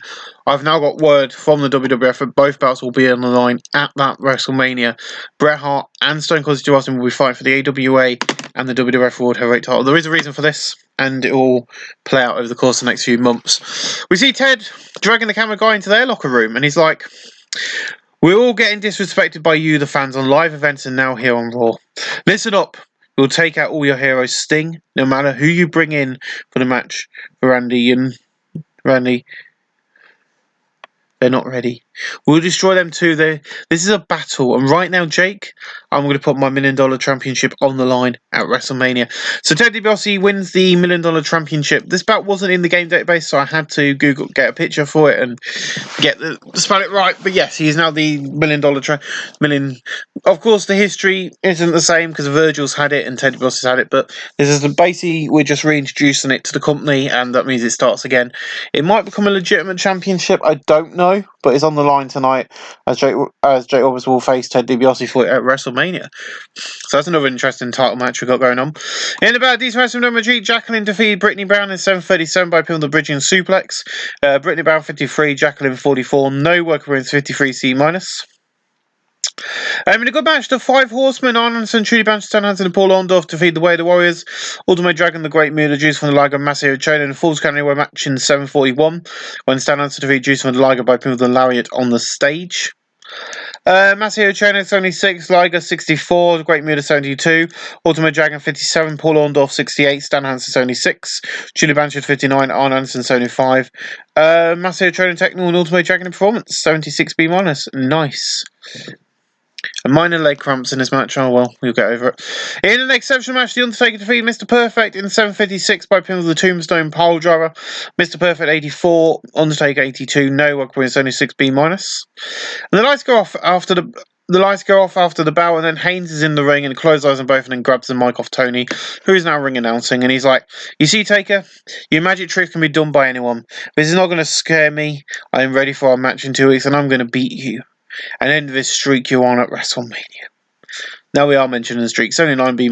[SPEAKER 1] I've now got word from the WWF that both belts will be on the line at that WrestleMania. Bret Hart and Stone Cold Steve Austin will be fighting for the AWA and the WWF World Heavyweight title. There is a reason for this, and it will play out over the course of the next few months. We see Ted dragging the camera guy into their locker room, and he's like, "We're all getting disrespected by you, the fans, on live events and now here on Raw. Listen up. You'll take out all your heroes, Sting, no matter who you bring in for the match for Randy. They're not ready. We'll destroy them too. This is a battle. And right now, Jake, I'm going to put my $1 Million Championship on the line at WrestleMania." So Ted DiBiase wins the $1 Million Championship. This belt wasn't in the game database, so I had to get a picture for it and spell it right. But yes, he is now the $1 Million. Of course, the history isn't the same because Virgil's had it and Ted DiBiase's had it. But this is basically, we're just reintroducing it to the company, and that means it starts again. It might become a legitimate championship. I don't know. But it's on the line tonight as Jake Roberts will face Ted DiBiase for it at WrestleMania. So that's another interesting title match we've got going on. In about these matches, Jacqueline defeated Brittany Brown in 7:37 by pinning the bridging suplex. Brittany Brown 53, Jacqueline 44. No worker wins 53 C-. In a good match, the Five Horsemen, Arnson, Trudy Banch, Stan Hansen, and Paul Orndorff defeat the Way of the Warriors, Ultimate Dragon, the Great Muta, Juice from the Liger, Masayo Chono, and Falls Count Anywhere match in 7:41, when Stan Hansen defeated Juice from the Liger by pinning the Lariat on the stage. Masayo Chono 76, Liger 64, the Great Muta 72, Ultimate Dragon 57, Paul Orndorff 68, Stan Hansen 76, Julie Blanchard 59, Arn Anderson 75, Masayo Chono Technical and Ultimate Dragon in Performance 76 B-. Nice. And minor leg cramps in this match. Oh well, we'll get over it. In an exceptional match, The Undertaker defeated Mr. Perfect in 7:56 by pinning the Tombstone Pile Driver. Mr. Perfect 84, Undertaker 82. No work points, only 6 B-. And the lights go off after the bell, and then Haynes is in the ring and clotheslines them both, and then grabs the mic off Tony, who is now ring announcing, and he's like, "You see, Taker, your magic trick can be done by anyone. This is not going to scare me. I am ready for our match in 2 weeks, and I'm going to beat you and end this streak you're on at WrestleMania." Now we are mentioning the streak. It's only 9 B-.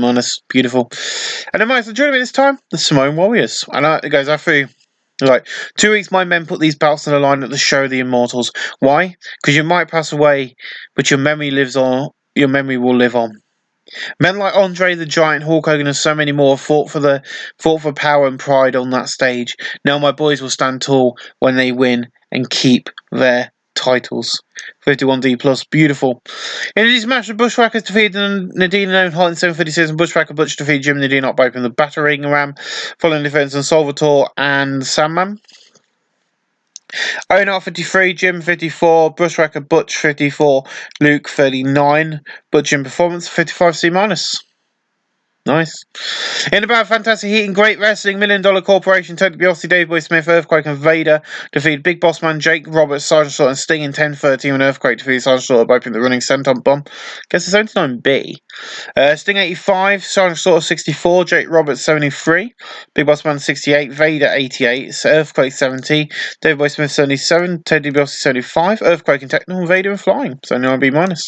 [SPEAKER 1] Beautiful. And then the joining me this time, the Samoan Warriors. And it goes after like 2 weeks, my men put these belts on the line at the show of the Immortals. Why? Because you might pass away, but your memory lives on. Your memory will live on. Men like Andre the Giant, Hulk Hogan, and so many more fought for power and pride on that stage. Now my boys will stand tall when they win and keep their titles. 51D plus, beautiful. In this match, the Bushwhackers defeated Nadine and Owen Hart in 7:56, and Bushwhacker Butch defeated Jim and Nadine Hart by opening the battering ram, following defense on Salvatore and Sandman. Owen Hart 53, Jim 54, Bushwhacker Butch 54, Luke 39, Butch in performance 55 C-. Nice. In about fantastic heat and great wrestling, $1 Million Corporation, Ted DiBiase, Dave Boy Smith, Earthquake, and Vader defeated Big Boss Man, Jake Roberts, Sergeant Slaughter, and Sting in 10:13, and Earthquake defeated Sergeant Slaughter by putting the running senton bomb. Guess it's 79B. Sting 85, Sergeant Slaughter 64, Jake Roberts 73, Big Boss Man 68, Vader 88, Earthquake 70, Dave Boy Smith 77, Ted DiBiase 75, Earthquake and Techno, and Vader and Flying. So 9B-.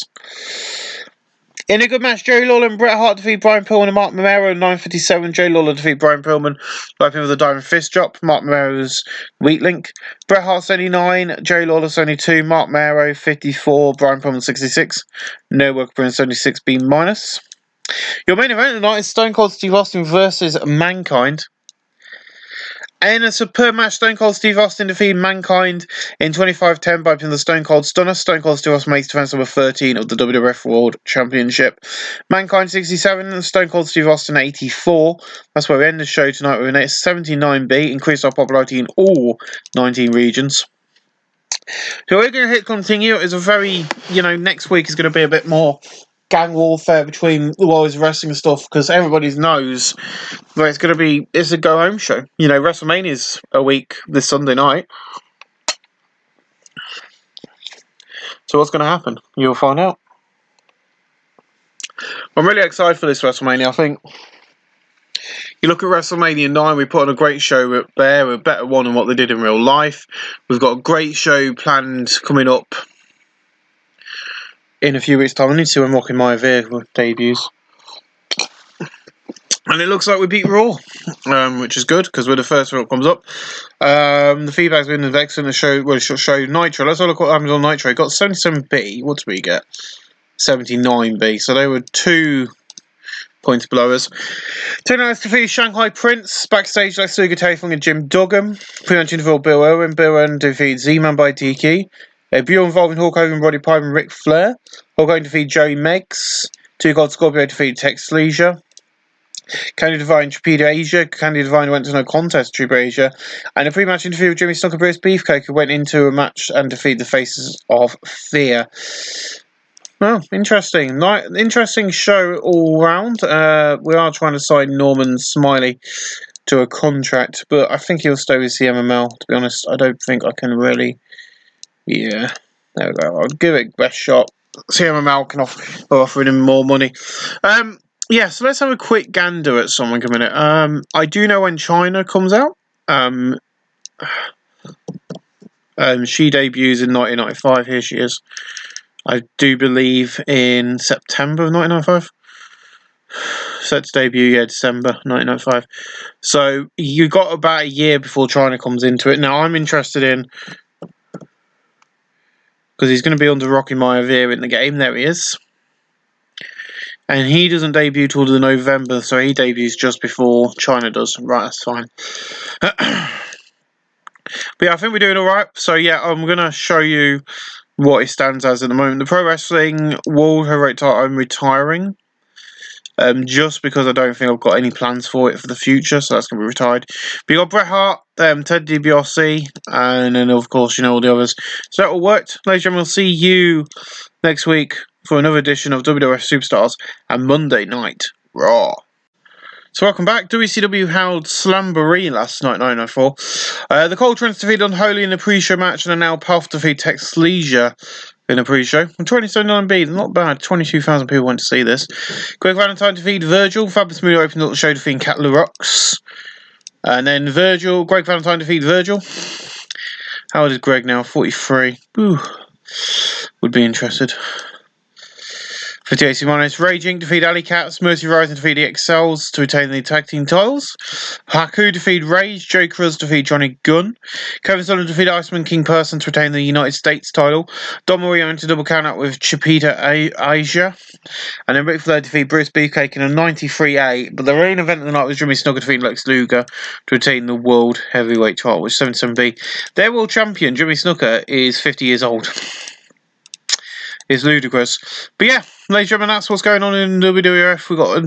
[SPEAKER 1] In a good match, Jerry Lawler and Bret Hart defeat Brian Pillman and Mark Mamero in 9:57. Jerry Lawler defeat Brian Pillman by pinning with a Diamond Fist drop. Mark Mamero's weak link. Bret Hart 79, Jerry Lawler 72, Mark Mamero 54, Brian Pillman 66. No work for 76 B-. Your main event tonight is Stone Cold Steve Austin versus Mankind. In a superb match, Stone Cold Steve Austin defeated Mankind in 25:10 by pinning the Stone Cold Stunner. Stone Cold Steve Austin makes defense number 13 of the WWF World Championship. Mankind 67 and Stone Cold Steve Austin 84. That's where we end the show tonight with a 79B. Increased our popularity in all 19 regions. So we're going to hit continue. It's a very, next week is going to be a bit more gang warfare between the Warriors wrestling stuff, because everybody knows that it's a go home show. WrestleMania's a week this Sunday night. So what's going to happen? You'll find out. I'm really excited for this WrestleMania. I think, You look at WrestleMania 9, we put on a great show there, a better one than what they did in real life. We've got a great show planned coming up in a few weeks' time. I need to see when Rocky Maivia debuts. And it looks like we beat Raw, which is good, because we're the first one that comes up. The feedback's been excellent. The show Nitro. Let's have a look what happens on Nitro. Got 77B. What did we get? 79B. So they were 2 points below us. Tonight defeated Shanghai Prince. Backstage, Lex Luger, Taefung and Jim Duggan. Pre-match interval, Bill Owen. Bill Owen defeated Z-Man by DQ. A Brawl involving Hulk Hogan, Roddy Piper and Ric Flair. Hulk Hogan defeated Joey Meggs. Two God Scorpio defeated Tex Leisure. Candy Divine, Trapeda Asia. Candy Divine went to no contest, Trapeda Asia. And a pre-match interview with Jimmy Snuka and Bruce Beefcake, who went into a match and defeated the Faces of Fear. Well, interesting. Interesting show all round. We are trying to sign Norman Smiley to a contract, but I think he'll stay with CMML, to be honest. I don't think I can really... Yeah, there we go. I'll give it best shot. CMML can offer him more money. Yeah, so let's have a quick gander at something a minute. I do know when China comes out. She debuts in 1995. Here she is. I do believe in September of 1995. Set to debut, yeah, December 1995. So you got about a year before China comes into it. Now I'm interested in, because he's going to be under Rocky Maivia in the game. There he is. And he doesn't debut till the November, so he debuts just before China does. Right, that's fine. But yeah, I think we're doing alright. So yeah, I'm going to show you what it stands as at the moment. The Pro Wrestling World Heavyweight title, I'm retiring. Just because I don't think I've got any plans for it for the future, so that's going to be retired. But you got Bret Hart, Ted DiBiase, and then of course, you know, all the others. So that all worked. Ladies and gentlemen, we'll see you next week for another edition of WWF Superstars and Monday Night Raw. So welcome back. WCW held Slamboree last night, 904. The Coltrane's defeated Unholy in the pre-show match, and are now Puff defeat Tex Leisure in the pre-show. And 27.9B, not bad. 22,000 people went to see this. Greg Valentine defeated Virgil. Fabulous Moody opened up the show defeating Cat LaRox. And then Greg Valentine defeated Virgil. How old is Greg now? 43. Ooh. Would be interested. 58 minus Raging defeated Alley Cats. Mercy Rising defeated the Excels to retain the tag team titles. Haku defeated Rage. Joe Cruz defeated Johnny Gunn. Kevin Sullivan defeated Iceman King Person to retain the United States title. Don Mario into double count out with Chipita Asia. And then Ric Flair defeated Bruce Beefcake in a 93A. But the main event of the night was Jimmy Snuka defeating Lex Luger to retain the World Heavyweight title, which is 77B. Their world champion, Jimmy Snuka, is 50 years old. It's ludicrous. But yeah, ladies and gentlemen, that's what's going on in WWF. We've got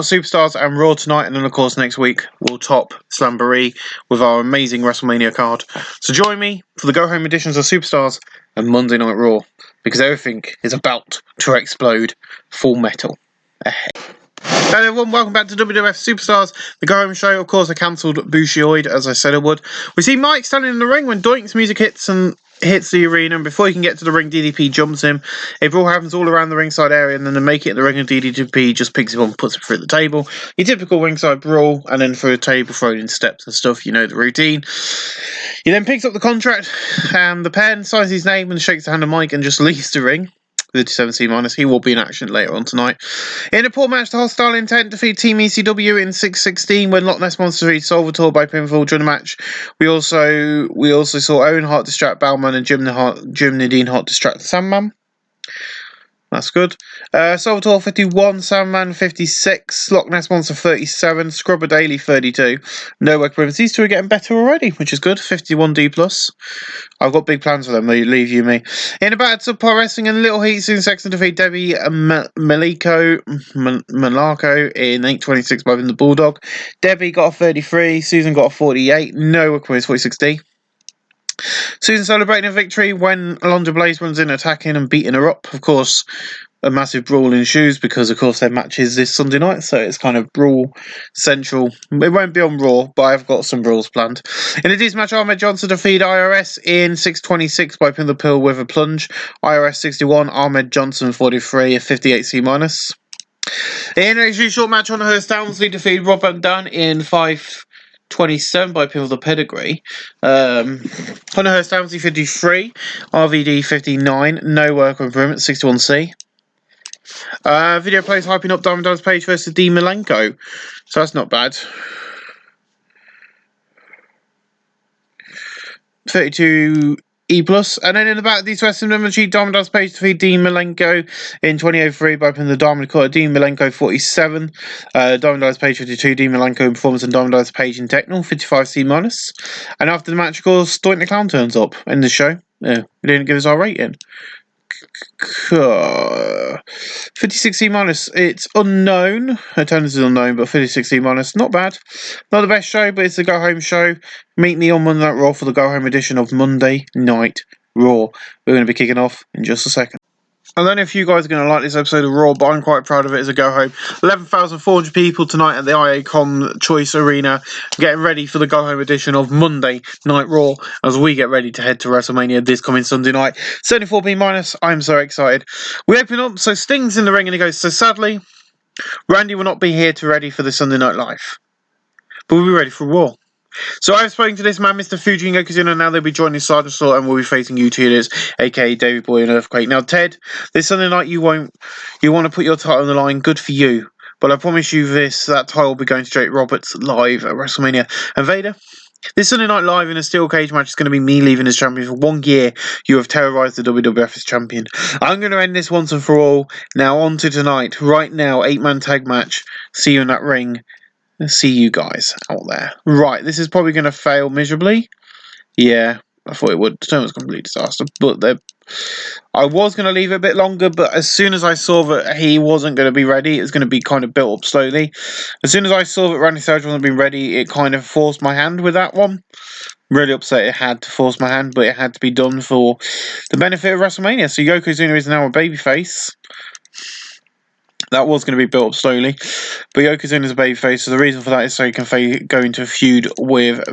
[SPEAKER 1] Superstars and Raw tonight, and then of course next week we'll top Slamboree with our amazing WrestleMania card. So join me for the go-home editions of Superstars and Monday Night Raw, because everything is about to explode full metal ahead. Hello everyone, welcome back to WWF Superstars, the go-home show. Of course, I cancelled Bushioid, as I said I would. We see Mike standing in the ring when Doink's music hits the arena, and before he can get to the ring, DDP jumps him. A brawl happens all around the ringside area, and then to make it in the ring, and DDP just picks him up and puts him through the table. Your typical ringside brawl, and then through a table, thrown in steps and stuff, you know the routine. He then picks up the contract, and the pen, signs his name, and shakes the hand of Mike, and just leaves the ring. 37C-. He will be in action later on tonight. In a poor match, the Hostile Intent defeat Team ECW in 6:16 when Loch Ness Monster defeated Salvatore by pinfall during the match. We also saw Owen Hart distract Bowman and Jim Nadine Hart distract Sandman. That's good. Salvatore 51, Sandman 56, Loch Ness Monster 37, Scrubber Daily 32. No work problems. These two are getting better already, which is good. 51D+. I've got big plans for them, leave you me. In a battle to Pro Wrestling and Little Heat, Susan Sexton defeat Debbie Malaco in 8:26 by the Bulldog. Debbie got a 33, Susan got a 48. No work problems, 46D. Susan celebrating a victory when Alondra Blaze runs in, attacking and beating her up. Of course, a massive brawl ensues because, of course, their match is this Sunday night, so it's kind of brawl central. It won't be on Raw, but I've got some brawls planned. In a match, Ahmed Johnson defeated IRS in 6:26 by pinning the pill with a plunge. IRS 61, Ahmed Johnson 43, a 58C-. In a short match, on Hurst Downsley defeated Rob Van Dam in 5:27 by pin of the pedigree. Hunter Hurst Downsley 53, RVD 59, no work improvement 61C. Video plays hyping up Diamond Dallas Page versus Dean Malenko, so that's not bad. 32 E+, and then in the back of these wrestling members, Diamond Dallas Page defeated Dean Malenko in 2003 by putting the Diamond Quarter. Dean Malenko 47, Diamond Dallas Page 52, Dean Malenko in performance, and Diamond Dallas Page in technical 55C-. And after the match, of course, Doink the Clown turns up in the show. Yeah, he didn't give us our rating. 56C-. It's unknown. Attendance is unknown, but 56C-, not bad. Not the best show, but it's the go home show. Meet me on Monday Night Raw for the go home edition of Monday Night Raw. We're going to be kicking off in just a second. I don't know if you guys are going to like this episode of Raw, but I'm quite proud of it as a go-home. 11,400 people tonight at the IACOM Choice Arena getting ready for the go-home edition of Monday Night Raw as we get ready to head to WrestleMania this coming Sunday night. 74B-. I'm so excited. We open up, so Sting's in the ring and he goes, so sadly, Randy will not be here to ready for the Sunday Night Live, but we'll be ready for Raw. So I've spoken to this man, Mr. Fuji Yokozuna, and now they'll be joining Sergeant Slaughter and we'll be facing you two, aka Davey Boy and Earthquake. Now, Ted, this Sunday night you want to put your title on the line, good for you. But I promise you that title will be going to Jake Roberts live at WrestleMania. And Vader, this Sunday Night Live in a steel cage match is going to be me leaving as champion. For 1 year, you have terrorized the WWF as champion. I'm going to end this once and for all. Now on to tonight. Right now, 8-man tag match. See you in that ring. See you guys out there. Right, this is probably going to fail miserably. Yeah, I thought it would. It was a complete disaster. But I was going to leave it a bit longer, but as soon as I saw that he wasn't going to be ready, it was going to be kind of built up slowly. As soon as I saw that Randy Savage wasn't being ready, it kind of forced my hand with that one. Really upset it had to force my hand, but it had to be done for the benefit of WrestleMania. So Yokozuna is now a babyface. That was going to be built up slowly, but Yokozuna is a babyface, so the reason for that is so he can go into a feud with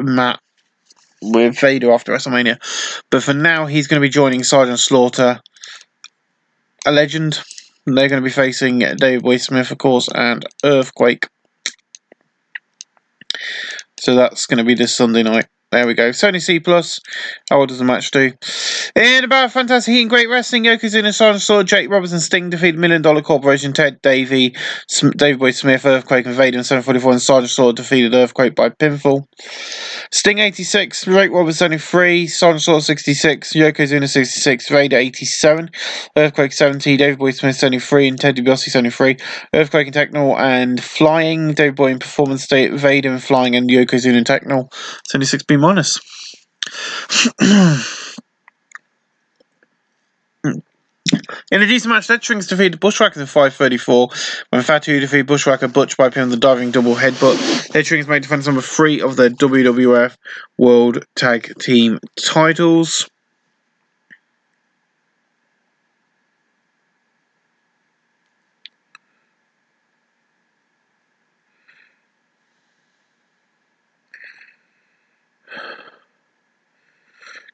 [SPEAKER 1] Vader after WrestleMania. But for now, he's going to be joining Sergeant Slaughter, a legend. They're going to be facing David Boy Smith, of course, and Earthquake. So that's going to be this Sunday night. There we go. Sony C+. How well does the match do? In about fantastic heat and great wrestling, Yokozuna, Sergeant Slaughter, Jake Roberts and Sting defeated $1 Million Corporation, Ted, David Boy Smith, Earthquake and Vader in 7:44, and Sergeant Slaughter defeated Earthquake by pinfall. Sting 86, Jake Roberts 73, Sergeant Slaughter 66, Yokozuna 66, Vader 87, Earthquake 70, David Boy Smith 73, and Ted DiBiase 73, Earthquake in technical and flying, David Boy in performance state, Vader in flying, and Yokozuna in technical, 76B-. In a decent match, Ted Strings defeated Bushwhackers in 5:34 when Fatu defeated Bushwhacker Butch by pin the diving double headbutt. Ted Strings made defense number 3 of their WWF World Tag Team titles.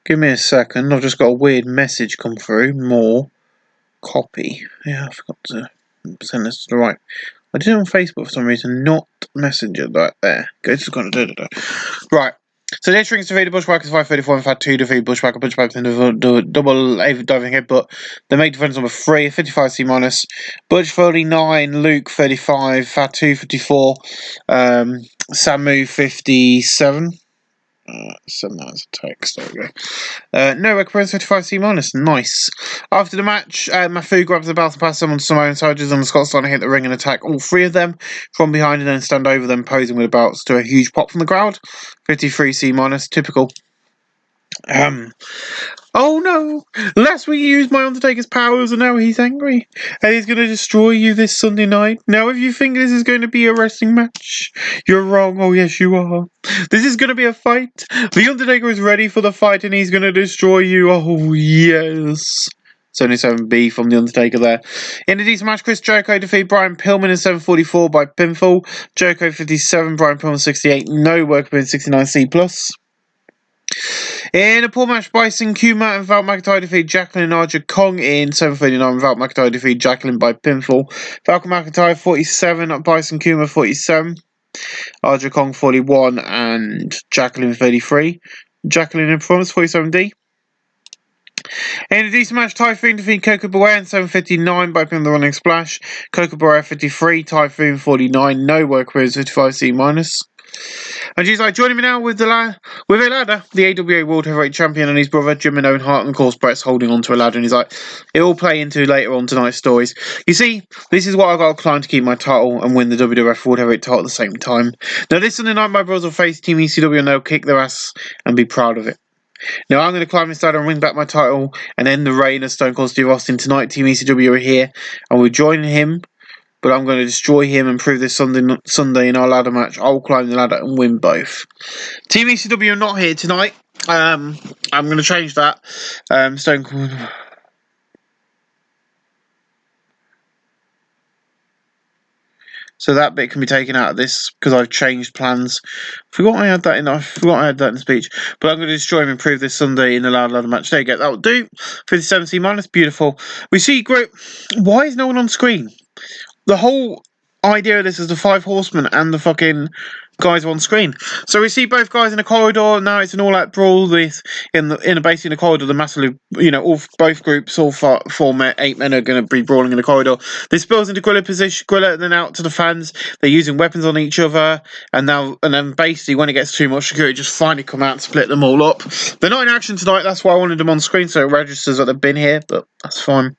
[SPEAKER 1] Give me a second, I've just got a weird message come through. More copy. Yeah, I forgot to send this to the right. I did it on Facebook for some reason, not Messenger. Right there. Go to right. So Ted Strings defeated Bushwhackers 5:34 and Fatu defeated Bushwhacker Butch by the double diving headbutt. They made defense number 3, 55C-. Butch 39, Luke 35, Fatu 54, Samu 57. 7 hours of text, there we go. No, recompense 55C-. Nice. After the match, Mafu grabs the belt and passes them on Samoan soldiers, and the Scots starting to hit the ring and attack all 3 of them from behind and then stand over them, posing with the belts to a huge pop from the crowd. 53C-. Typical. Oh no! Last week he used my Undertaker's powers and now he's angry. And he's going to destroy you this Sunday night. Now if you think this is going to be a wrestling match, you're wrong. Oh yes you are. This is going to be a fight. The Undertaker is ready for the fight and he's going to destroy you. Oh yes. 77B from The Undertaker there. In a decent match, Chris Jericho defeated Brian Pillman in 7:44 by pinfall. Jericho 57, Brian Pillman 68. No work in 69C+. In a poor match, Bison Kuma and Val McIntyre defeat Jacqueline and Arja Kong in 7:39. Val McIntyre defeat Jacqueline by pinfall. Falcon McIntyre 47, Bison Kuma 47, Arja Kong 41, and Jacqueline 33. Jacqueline in performance 47D. In a decent match, Typhoon defeat Coco Beware in 7:59 by pin the running splash. Coco Beware 53, Typhoon 49, no work with 55C minus. And she's like, joining me now with a ladder, the AWA World Heavyweight Champion and his brother, Jim and Owen Hart, and of course Brett's holding onto a ladder, and he's like, it will play into later on tonight's stories. You see, this is what I got to climb to keep my title and win the WWF World Heavyweight title at the same time. Now this Sunday night, my brothers will face Team ECW and they'll kick their ass and be proud of it. Now I'm going to climb this ladder and win back my title and end the reign of Stone Cold Steve Austin tonight. Team ECW are here and we're joining him, but I'm going to destroy him and prove this Sunday in our ladder match. I'll climb the ladder and win both. Team ECW are not here tonight. I'm going to change that. Stone Cold. So that bit can be taken out of this because I've changed plans. I forgot I had that in the speech. But I'm going to destroy him and prove this Sunday in the ladder match. There you go. That will do. 57C minus. Beautiful. We see great. Why is no one on screen? The whole idea of this is the 5 horsemen and the fucking guys on screen. So we see both guys in a corridor. Now it's an all-out brawl. Basically in the corridor, the massively, both groups, all 8 men are going to be brawling in the corridor. This spills into Gorilla position. Gorilla then out to the fans. They're using weapons on each other, and then basically when it gets too much security, just finally come out and split them all up. They're not in action tonight. That's why I wanted them on screen, so it registers that they've been here. But that's fine.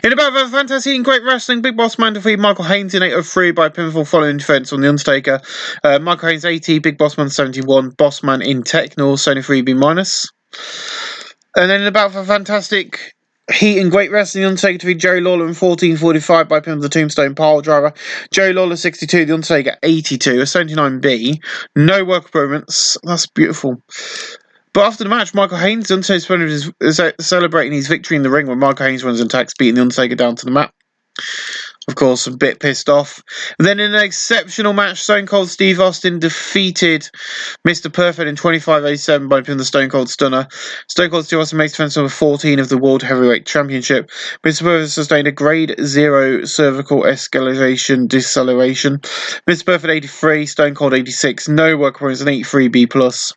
[SPEAKER 1] In about the fantasy and great wrestling, Big Boss Man defeated Michael Haynes in 8:03 by pinfall following defense on The Undertaker. Michael Haynes 80, Big Boss Man 71, Boss Man in Techno, Sony 3B minus. And then in about the fantastic heat and great wrestling, The Undertaker defeated Jerry Lawler in 14:45 by pinfall the Tombstone Pile Driver. Jerry Lawler 62, The Undertaker 82, a 79B. No work improvements. That's beautiful. But after the match, Michael Haynes, Undertaker is celebrating his victory in the ring when Michael Haynes runs and attacks, beating the Undertaker down to the mat. Of course, a bit pissed off. And then in an exceptional match, Stone Cold Steve Austin defeated Mr. Perfect in 25:87 by pinning the Stone Cold Stunner. Stone Cold Steve Austin makes defense number 14 of the World Heavyweight Championship. Mr. Perfect sustained a grade 0 cervical deceleration. Mr. Perfect 83, Stone Cold 86, no work points, an 83B+.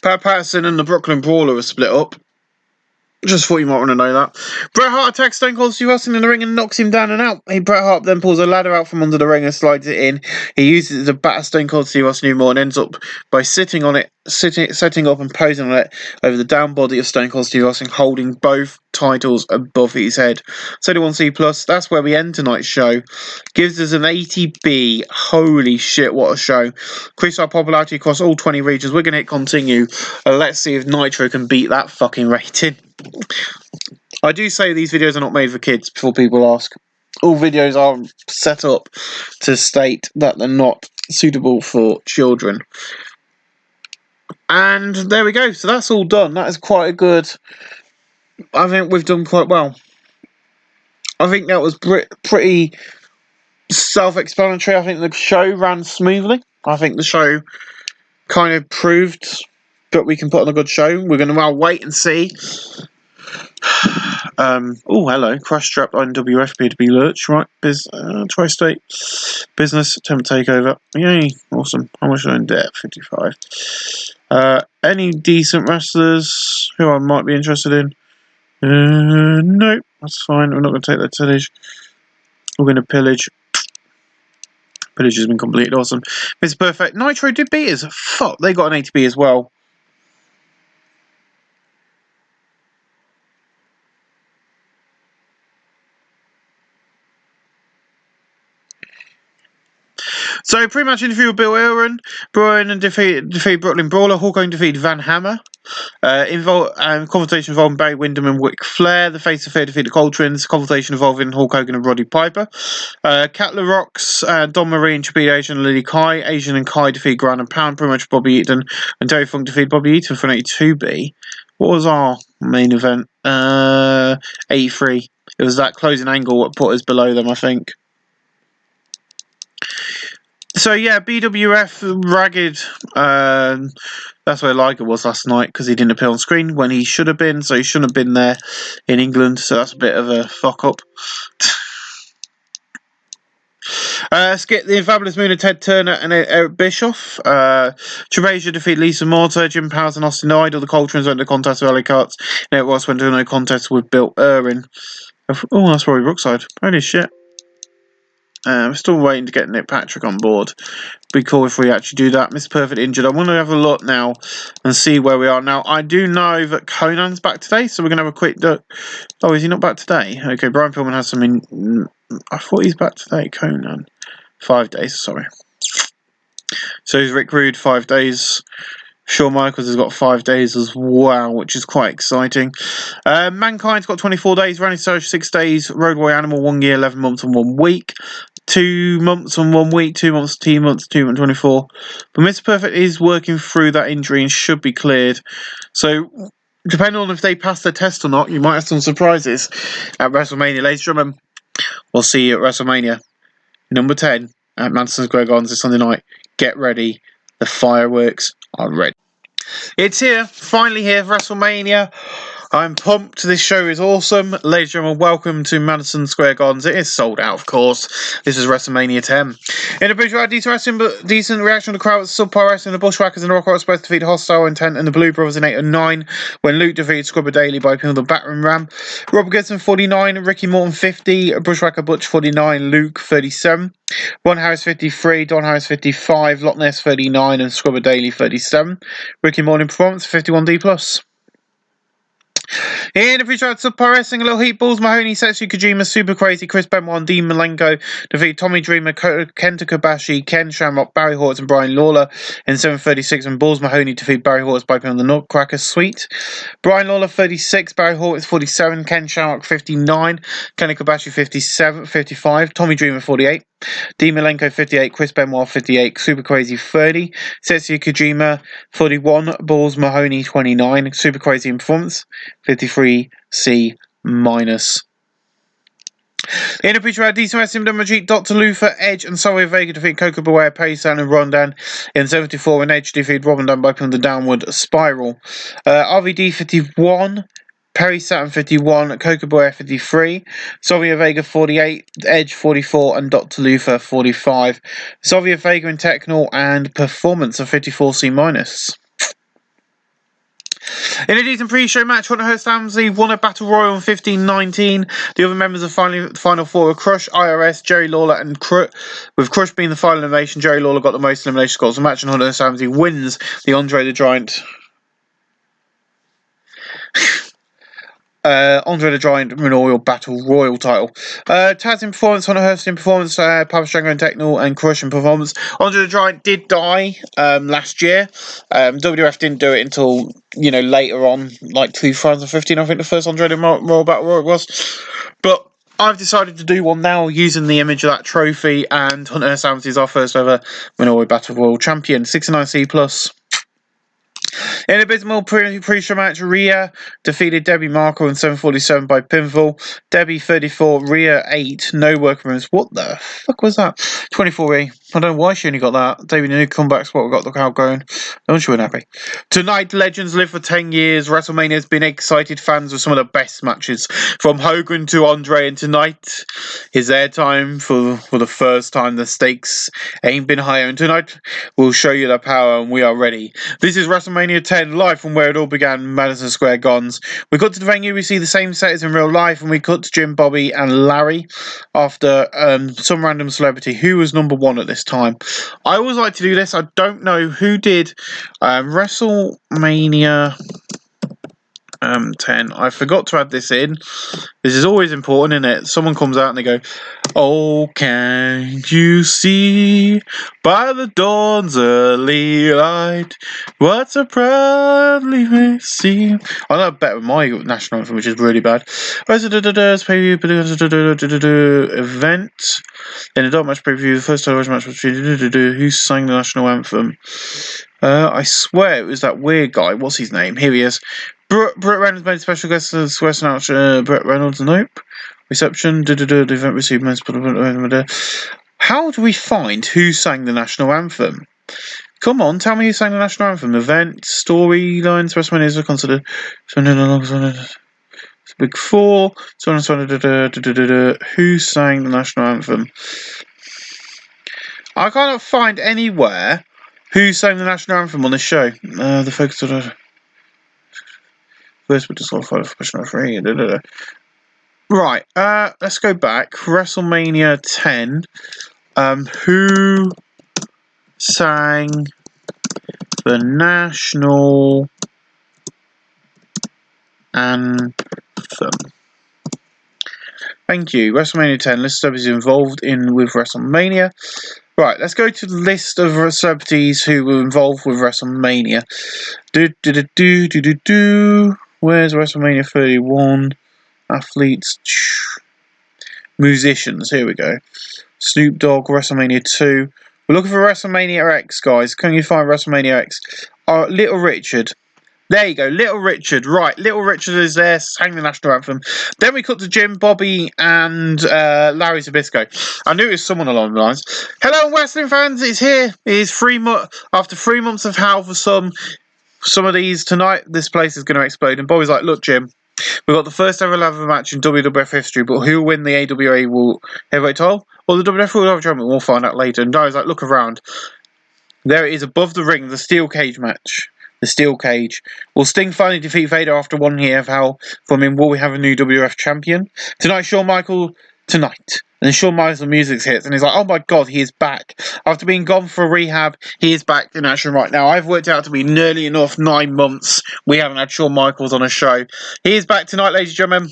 [SPEAKER 1] Pat Patterson and the Brooklyn Brawler are split up. Just thought you might want to know that. Bret Hart attacks Stone Cold Steve Austin in the ring and knocks him down and out. Bret Hart then pulls a ladder out from under the ring and slides it in. He uses it to batter Stone Cold Steve Austin even more and ends up by setting up and posing on it over the down body of Stone Cold Steve Austin, holding both titles above his head. 71C+, that's where we end tonight's show. Gives us an 80B. Holy shit, what a show. Increase our popularity across all 20 regions. We're going to hit continue. Let's see if Nitro can beat that fucking rating. I do say these videos are not made for kids before people ask. All videos are set up to state that they're not suitable for children. And there we go. So that's all done. That is quite a good... I think we've done quite well. I think that was pretty self-explanatory. I think the show ran smoothly. I think the show kind of proved that we can put on a good show. We're going to now wait and see. Oh, hello. Crash-strapped WWF P2B Lurch, right? Tri-State Business Attempt Takeover. Yay, awesome. How much are I in debt? 55. Any decent wrestlers who I might be interested in? No, that's fine. We're not going to take that tillage. We're going to pillage. Pillage has been completed. Awesome. Mr. Perfect. Nitro did beat us. Fuck, they got an ATB as well. So, pre-match interview with Bill Aaron. Brian defeated Brooklyn Brawler. Hulk Hogan defeated Van Hammer. Confrontation involving Barry Windham and Ric Flair. The Face of Fear defeated the Coltrans. Confrontation involving Hulk Hogan and Roddy Piper. Cat LaRox, Don Marie and Trapeze Asian and Lily Kai. Asian and Kai defeat Ground and Pound. Pretty much Bobby Eaton and Terry Funk defeat Bobby Eaton for an 82B. What was our main event? 83. It was that closing angle that put us below them, I think. So yeah, BWF ragged. That's where Liger was last night because he didn't appear on screen when he should have been. So he shouldn't have been there in England. So that's a bit of a fuck up. Skip the Fabulous Moon of Ted Turner and Eric Bischoff. Tremesia defeat Lisa Morta. Jim Powers and Austin Idol. The Coltrans went to contest with Ellie Katz. Nate Ross went to no contest with Bill Irwin. Oh, that's Rory Brookside. Holy shit. We're still waiting to get Nick Patrick on board. Be cool if we actually do that. Mr. Perfect injured. I want to have a look now and see where we are. Now, I do know that Conan's back today, so we're going to have a quick look. Oh, is he not back today? Okay, Brian Pillman has some in... I thought he's back today, Conan. 5 days, sorry. So is Rick Rude, 5 days. Shawn Michaels has got 5 days as well, which is quite exciting. Mankind's got 24 days. Randy Savage, 6 days. Road Warrior Animal, 1 year, 11 months and 1 week. 2 months and 1 week. 2 months, 2 months, 2 months, 24. But Mr. Perfect is working through that injury and should be cleared. So, depending on if they pass the test or not, you might have some surprises at WrestleMania. Ladies and gentlemen, we'll see you at WrestleMania number 10 at Madison Square Garden this Sunday night. Get ready. The fireworks are ready. It's here, finally here for WrestleMania. I'm pumped. This show is awesome. Ladies and gentlemen, welcome to Madison Square Gardens. It is sold out, of course. This is WrestleMania 10. In a bridge, decent reaction from the crowd. Subpar wrestling. The Bushwhackers and the Rock were supposed to defeat Hostile Intent and the Blue Brothers in 8 and 9 when Luke defeated Scrubber Daily by pinning the Battering Ram. Rob Gibson 49, Ricky Morton 50, Bushwhacker Butch 49, Luke 37. Ron Harris 53, Don Harris 55, Loch Ness 39 and Scrubber Daily 37. Ricky Morton performance 51D+. In the pre-show, Subpar Wrestling, a little heat. Balls Mahoney, Setsu Kojima, Super Crazy, Chris Benoit, Dean Malenko defeat Tommy Dreamer, Kenta Kobashi, Ken Shamrock, Barry Hortz, and Brian Lawler in 7:36. And Balls Mahoney defeat Barry Hortz by pinning the Nutcracker Suite. Brian Lawler 36, Barry Hortz 47, Ken Shamrock 59, Kenta Kobashi 55, Tommy Dreamer 48. Dean Malenko 58, Chris Benoit 58, Super Crazy 30, Setsuya Kojima 41, Balls Mahoney 29, Super Crazy in performance 53C-. In a picture of decent wrestling, Majid, Dr. Luther, Edge, and Sonya Vega defeat Coco Beware, Paysan, and Rondan in 74, and Edge defeat Robin Dunn by putting the downward spiral. RVD 51. Perry Saturn 51, Coco Beware 53, Sonya Vega 48, Edge 44, and Dr. Luther 45. Sonya Vega in Technical and Performance of 54C-. In a decent pre-show match, Hunter Hearst Helmsley won a Battle Royal in 15-19. The other members of Final Four were Crush, IRS, Jerry Lawler, and with Crush being the final elimination, Jerry Lawler got the most elimination scores of the match, and Hunter Hearst Helmsley wins the Andre the Giant. Andre the Giant Memorial Battle Royal title. Taz in performance, Hunter Hearst in performance, Papa Shango in Technical, and Crush in performance. Andre the Giant did die last year. WWF didn't do it until later on, like 2015. I think the first Andre the Royal Battle Royal was. But I've decided to do one now using the image of that trophy, and Hunter Hearst Helmsley is our first ever Memorial Battle Royal champion. 69C+. In abysmal pre-show match, Rhea defeated Debbie Marco in 7:47 by pinfall. Debbie 34, Rhea 8, no workarounds. What the fuck was that? 24E. I don't know why she only got that. Debbie new comeback spot. We got the crowd going. No one should be happy. Tonight, legends live for 10 years. WrestleMania has been excited fans with some of the best matches, from Hogan to Andre. And tonight is their time for the first time. The stakes ain't been higher. And tonight we'll show you the power, and we are ready. This is WrestleMania 10, live from where it all began, Madison Square Gardens. We cut to the venue, we see the same set as in real life, and we cut to Jim, Bobby, and Larry after some random celebrity who was number one at this time. I always like to do this. I don't know who did WrestleMania 10. I forgot to add this in. This is always important, isn't it? Someone comes out and they go, "Oh, can't you see by the dawn's early light what so proudly we see?" I know better with my national anthem, which is really bad. Event in a dark match preview. The first television match was who sang the national anthem? I swear it was that weird guy. What's his name? Here he is. Brett Reynolds made special guest as West Brett Reynolds. Nope. Reception. The event received most. How do we find who sang the national anthem? Come on, tell me who sang the national anthem. Event, storylines, WrestleMania is considered. Big Four. Who sang the national anthem? I cannot find anywhere who sang the national anthem on this show. The focus of the first, we disqualified for pushing referee. Right. Let's go back. WrestleMania 10. Who sang the national anthem? Thank you. WrestleMania 10. List of celebrities involved with WrestleMania. Right, let's go to the list of celebrities who were involved with WrestleMania. Where's WrestleMania 31? Athletes. Musicians. Here we go. Snoop Dogg, WrestleMania 2. We're looking for WrestleMania X, guys. Can you find WrestleMania X? Little Richard. There you go, Little Richard. Right, Little Richard is there, sang the national anthem. Then we cut to Jim, Bobby, and Larry Zbyszko. I knew it was someone along the lines. Hello, wrestling fans. It's here. It is after 3 months of hell for some of these tonight. This place is going to explode. And Bobby's like, look, Jim, we've got the first ever ladder match in WWF history, but who will win the AWA heavyweight title? Or the WWF World Championship? We'll find out later. And Larry's like, look around. There it is above the ring, the steel cage match. The steel cage. Will Sting finally defeat Vader after 1 year of hell from him? Will we have a new WWF champion? Tonight, Shawn Michaels. And Shawn Michaels' music's hits, and he's like, oh my god, he is back. After being gone for rehab, he is back in action right now. I've worked out to be nearly enough 9 months we haven't had Shawn Michaels on a show. He is back tonight, ladies and gentlemen.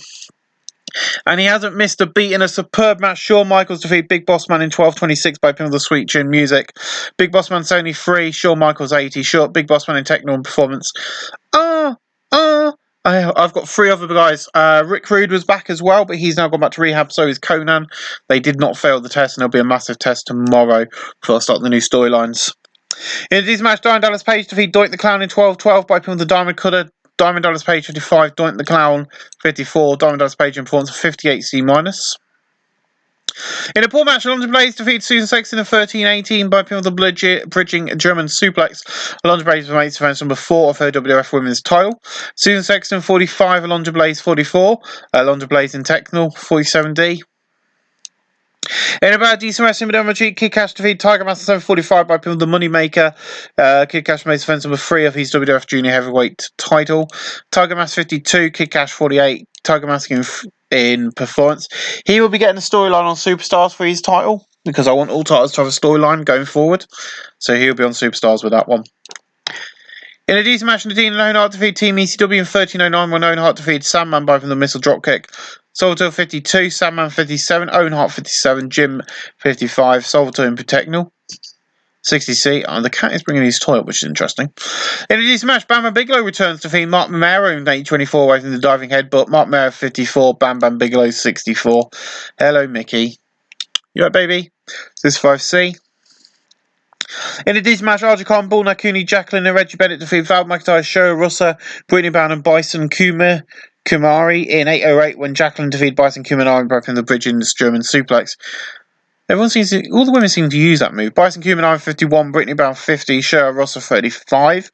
[SPEAKER 1] And he hasn't missed a beat in a superb match. Shawn Michaels defeat Big Boss Man in 12:26 by pin of the Sweet Chin music. Big Boss Man's only 3, Shawn Michaels 80. Short Big Boss Man in techno and performance. I've got 3 other guys. Rick Rude was back as well, but he's now gone back to rehab, so is Conan. They did not fail the test, and there'll be a massive test tomorrow before I start the new storylines. In this match, Diamond Dallas Page defeat Doink the Clown in 12:12 by pin of the Diamond Cutter. Diamond Dallas Page 55, Doink the Clown 54, Diamond Dallas Page in performance 58 C-. In a poor match, London Blaze defeated Susan Sexton in 13:18 by pin of the bridging German suplex. London Blaze makes defense number 4 of her WWF Women's title. Susan Sexton 45, London Blaze 44, London Blaze in technical 47D. In about decent wrestling, Madonna Cheat, Kid Cash defeated Tiger Mask 745 by pin of the Moneymaker. Kid Cash makes defense number 3 of his WWF Junior Heavyweight title. Tiger Mask 52, Kid Cash 48. Tiger Mask in performance. He will be getting a storyline on Superstars for his title, because I want all titles to have a storyline going forward. So he'll be on Superstars with that one. In a decent match, Nadine and Owen Hart defeated Team ECW in 13:09 when Owen Hart defeated Sandman by from the missile dropkick. Salvatore 52, Sandman 57, Owen Hart 57, Jim 55, Salvatore in Protecnal 60C. The cat is bringing his toy up, which is interesting. In a decent match, Bam Bam Bigelow returns to defeat Mark Mamero in 8:24 away from the diving headbutt. Mark Mamero 54, Bam Bam Bigelow 64. Hello, Mickey. You right, baby? 65C. In a decent match, Arja Khan, Bull Nakuni, Jacqueline and Reggie Bennett defeat Val McIntyre, Showa Russa, Brittany Brown and Bison Kumari in 8:08 when Jacqueline defeated Bison Kumari by the bridge in this German suplex. All the women seem to use that move. Bison Kumari 51, Brittany Brown 50, Showa Russa 35,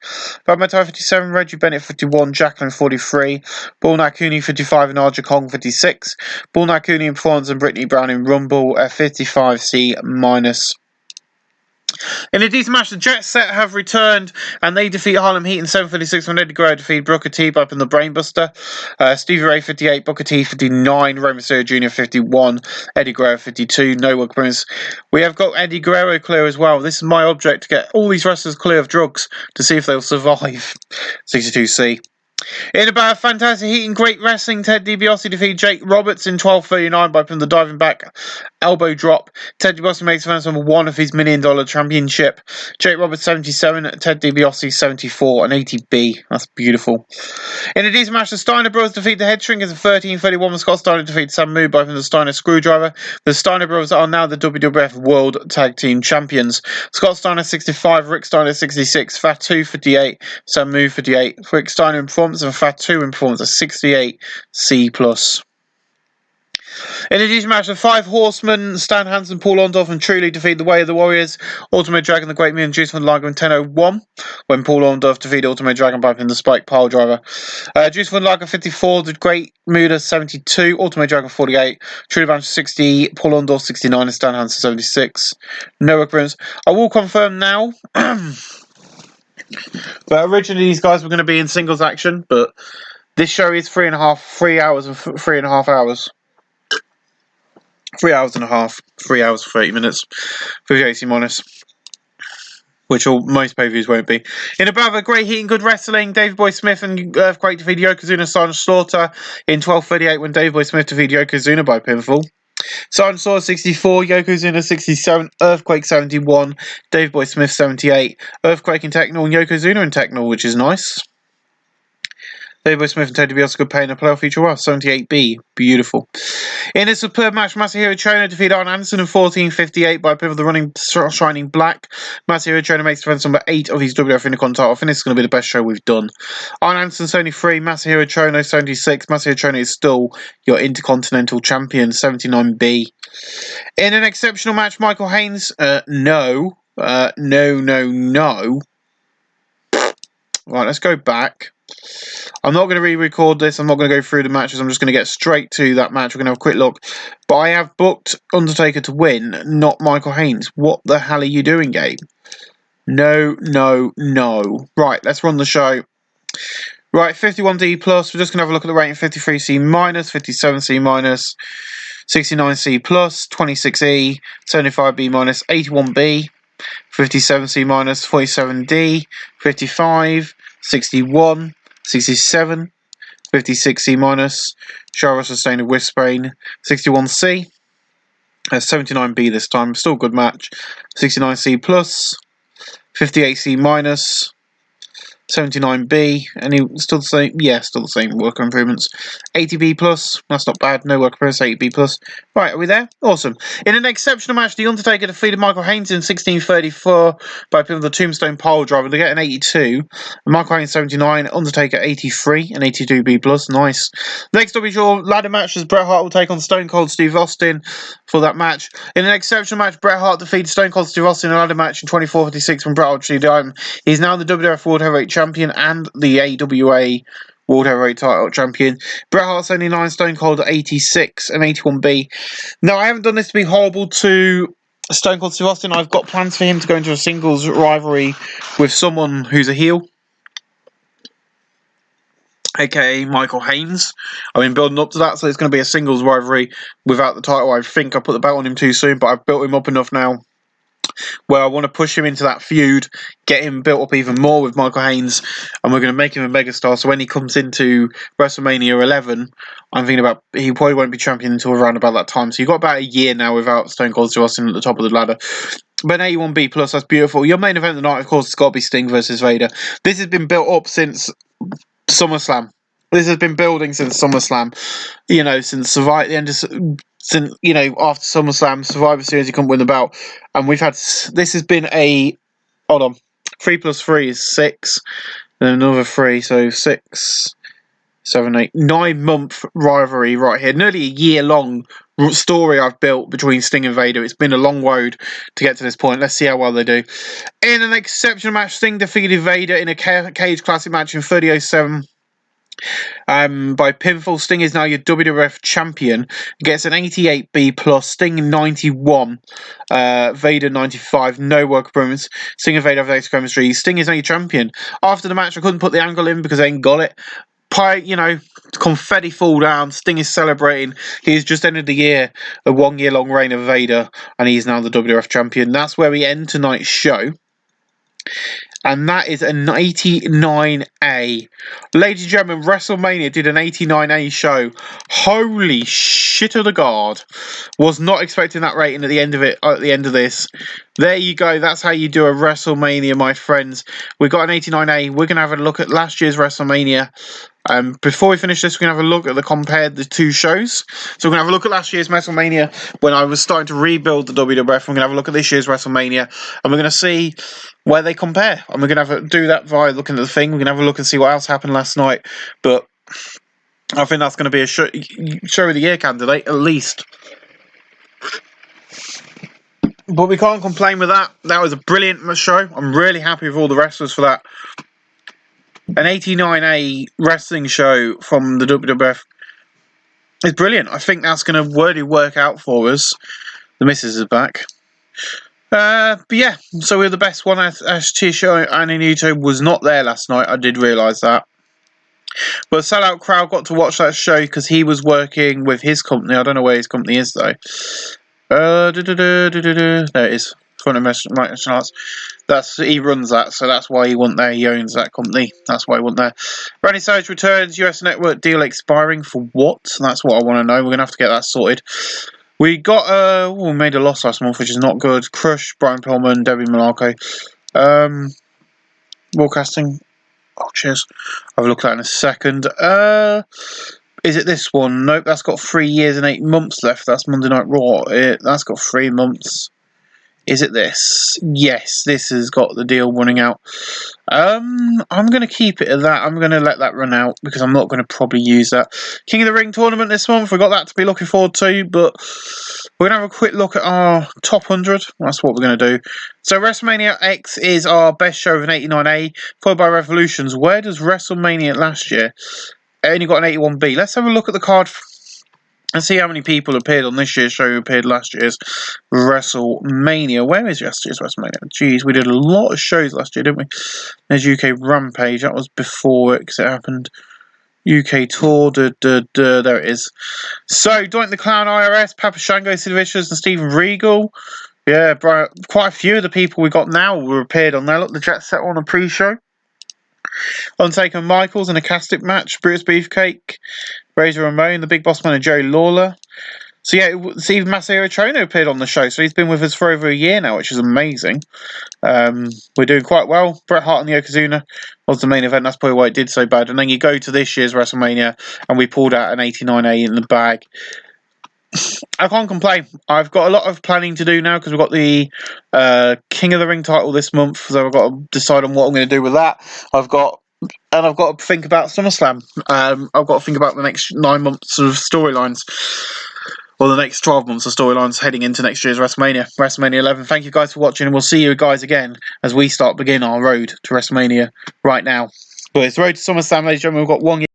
[SPEAKER 1] Val McIntyre 57, Reggie Bennett 51, Jacqueline 43, Bull Nakuni 55 and Arja Kong 56, Bull Nakuni in performance and Brittany Brown in Rumble 55C-. In a decent match, the Jet Set have returned and they defeat Harlem Heat in 7:36 when Eddie Guerrero defeated Booker T by the Brainbuster. Stevie Ray 58, Booker T 59, Rey Mysterio Jr. 51, Eddie Guerrero 52. No work prints. We have got Eddie Guerrero clear as well. This is my object, to get all these wrestlers clear of drugs to see if they'll survive. 62C. In about fantastic heat and great wrestling, Ted DiBiase defeated Jake Roberts in 12:39 by putting the diving back elbow drop. Ted DiBiase makes defense number 1 of his $1 million championship. Jake Roberts 77, Ted DiBiase 74, and 80B. That's beautiful. In a decent match, the Steiner Brothers defeat the Head Shrinkers in 13:31 when Scott Steiner defeated Sam Moon by the Steiner Screwdriver. The Steiner Brothers are now the WWF World Tag Team Champions. Scott Steiner 65, Rick Steiner 66, Fatu 58, Sam Moon 58. Rick Steiner in performance and Fatu in performance at 68C+. In addition, match, the Five Horsemen, Stan Hansen, Paul Orndorff, and Truly defeat the Way of the Warriors, Ultimate Dragon, the Great Mutant, Juice von Lager in 10:01, when Paul Orndorff defeated Ultimate Dragon by putting the Spike Pile Driver. Juice von Lager 54, the Great Muda 72, Ultimate Dragon 48, Truly Banch 60, Paul Orndorff 69, and Stan Hansen 76. No occurrence. I will confirm now. But originally these guys were going to be in singles action, but this show is 3 hours and 3.5 hours. 3 hours and a half, 3 hours 30 minutes, 58 minus, which most pay-per-views won't be. In a bout of great heat and good wrestling, Davey Boy Smith and Earthquake defeated Yokozuna and Sergeant Slaughter in 12:38 when Davey Boy Smith defeated Yokozuna by pinfall. Sergeant Slaughter 64, Yokozuna 67, Earthquake 71, Davey Boy Smith 78, Earthquake in Technical and Yokozuna in Technical, which is nice. Davey Boy Smith and Ted DiBiase could pay in a playoff feature. 78B. Beautiful. In a superb match, Masahiro Chono defeated Arn Anderson in 14:58 by a pivot of the running Shining Black. Masahiro Chono makes defense number 8 of his WWF Intercontinental title. I think this is going to be the best show we've done. Arn Anderson 73, Masahiro Chono 76. Masahiro Chono is still your Intercontinental Champion, 79B. In an exceptional match, Michael Haynes, no. Right, let's go back. I'm not going to re-record this. I'm not going to go through the matches. I'm just going to get straight to that match. We're going to have a quick look. But I have booked Undertaker to win, not Michael Haynes. What the hell are you doing, Gabe? No. Right, let's run the show. Right, 51D plus. We're just going to have a look at the rating. 53C minus, 57C minus, 69C plus, 26E, 75B minus, 81B, 57C minus, 47D, 55, 61, 67, 56C minus, Shara sustained a whiff sprain, 61C, 79B this time, still a good match, 69C plus, 58C minus, 79B, and he still the same, yeah, still the same worker improvements. 80B plus, that's not bad, no worker improvements, 80B plus. Right, are we there? Awesome. In an exceptional match, The Undertaker defeated Michael Haynes in 16:34 by putting the Tombstone Pile Driver to get an 82. Michael Haynes 79, Undertaker 83, and 82B plus, nice. Next up is your ladder match as Bret Hart will take on Stone Cold Steve Austin for that match. In an exceptional match, Bret Hart defeated Stone Cold Steve Austin in a ladder match in 24:56 when Bret Hart achieved the item. He's now the WWF World Heavyweight Champion and the AWA World Heavyweight Title Champion. Bret Hart 79, Stone Cold 86, and 81B. Now, I haven't done this to be horrible to Stone Cold Steve Austin. I've got plans for him to go into a singles rivalry with someone who's a heel, aka Michael Haynes. I've been building up to that, so it's going to be a singles rivalry without the title. I think I put the belt on him too soon, but I've built him up enough now where I want to push him into that feud, get him built up even more with Michael Haynes, and we're going to make him a megastar. So when he comes into WrestleMania 11, I'm thinking about he probably won't be champion until around about that time. So you've got about a year now without Stone Cold Steve Austin at the top of the ladder. But an 81B plus, that's beautiful. Your main event tonight, of course, has got to be Sting versus Vader. This has been built up since SummerSlam. This has been building since SummerSlam. You know, since the end of. Since, you know, after SummerSlam, Survivor Series, you couldn't win the belt. And we've had, this has been a, hold on, 3 plus 3 is 6, and another 3, so 6, 7, 8, 9-month rivalry right here. Nearly a year-long story I've built between Sting and Vader. It's been a long road to get to this point. Let's see how well they do. In an exceptional match, Sting defeated Vader in a Cage Classic match in 30:07. By pinfall. Sting is now your WWF champion. Gets an 88B plus. Sting 91, Vader 95. No work improvements. Sting and Vader have extra chemistry. Sting is now your champion. After the match, I couldn't put the angle in because I ain't got it. Confetti fall down. Sting is celebrating. He's just ended the year, a 1 year long reign of Vader, and he's now the WWF champion. That's where we end tonight's show. And that is an 89A. Ladies and gentlemen, WrestleMania did an 89A show. Holy shit of the God. Was not expecting that rating at the end of it, at the end of this. There you go. That's how you do a WrestleMania, my friends. We've got an 89A. We're going to have a look at last year's WrestleMania. Before we finish this, we're going to have a look at the two shows. So we're going to have a look at last year's WrestleMania when I was starting to rebuild the WWF. We're going to have a look at this year's WrestleMania, and we're going to see where they compare. And we're going to do that via looking at the thing. We're going to have a look and see what else happened last night. But I think that's going to be a show of the year candidate, at least. But we can't complain with that. That was a brilliant show. I'm really happy with all the wrestlers for that. An 89A wrestling show from the WWF is brilliant. I think that's going to really work out for us. The missus is back. But yeah, so we're the best one. ST show, and Inuto was not there last night. I did realise that. But Sellout Crowd got to watch that show because he was working with his company. I don't know where his company is though. There it is. Front of Martial Arts. He runs that, so that's why he wasn't there. He owns that company. That's why he wasn't there. Randy Savage returns. US Network deal expiring for what? That's what I want to know. We're gonna have to get that sorted. We got we made a loss last month, which is not good. Crush, Brian Pillman, Debbie Malarkey. Broadcasting. Oh, cheers. I'll have a look at that in a second. Is it this one? Nope, that's got 3 years and 8 months left. That's Monday Night Raw. That's got 3 months. Is it this? Yes, this has got the deal running out. I'm going to keep it at that. I'm going to let that run out because I'm not going to probably use that. King of the Ring tournament this month. We've got that to be looking forward to, but we're going to have a quick look at our top 100. That's what we're going to do. So WrestleMania X is our best show of an 89A, followed by Revolutions. Where does WrestleMania last year? It only got an 81B. Let's have a look at the card and see how many people appeared on this year's show who appeared last year's WrestleMania. Where is last year's WrestleMania? Jeez, we did a lot of shows last year, didn't we? There's UK Rampage. That was before it because it happened. UK Tour. There it is. So, Doink the Clown, IRS, Papa Shango, Sid Vicious, and Steven Regal. Yeah, quite a few of the people we got now were appeared on there. Look, the Jet Set on a pre-show. Undertaker Michaels in a casket match. Brutus Beefcake. Razor Ramon, the Big Boss Man, and Jerry Lawler. So yeah, Steve Masahiro Chono appeared on the show, so he's been with us for over a year now, which is amazing. We're doing quite well. Bret Hart and Yokozuna was the main event. That's probably why it did so bad. And then you go to this year's WrestleMania, and we pulled out an 89A in the bag. I can't complain. I've got a lot of planning to do now because we've got the King of the Ring title this month, so I've got to decide on what I'm going to do with that. I've got to think about SummerSlam. I've got to think about the next 9 months of storylines, or the next 12 months of storylines heading into next year's WrestleMania 11. Thank you guys for watching, and we'll see you guys again as we begin our road to WrestleMania right now. But it's the road to SummerSlam, ladies and gentlemen. We've got 1 year.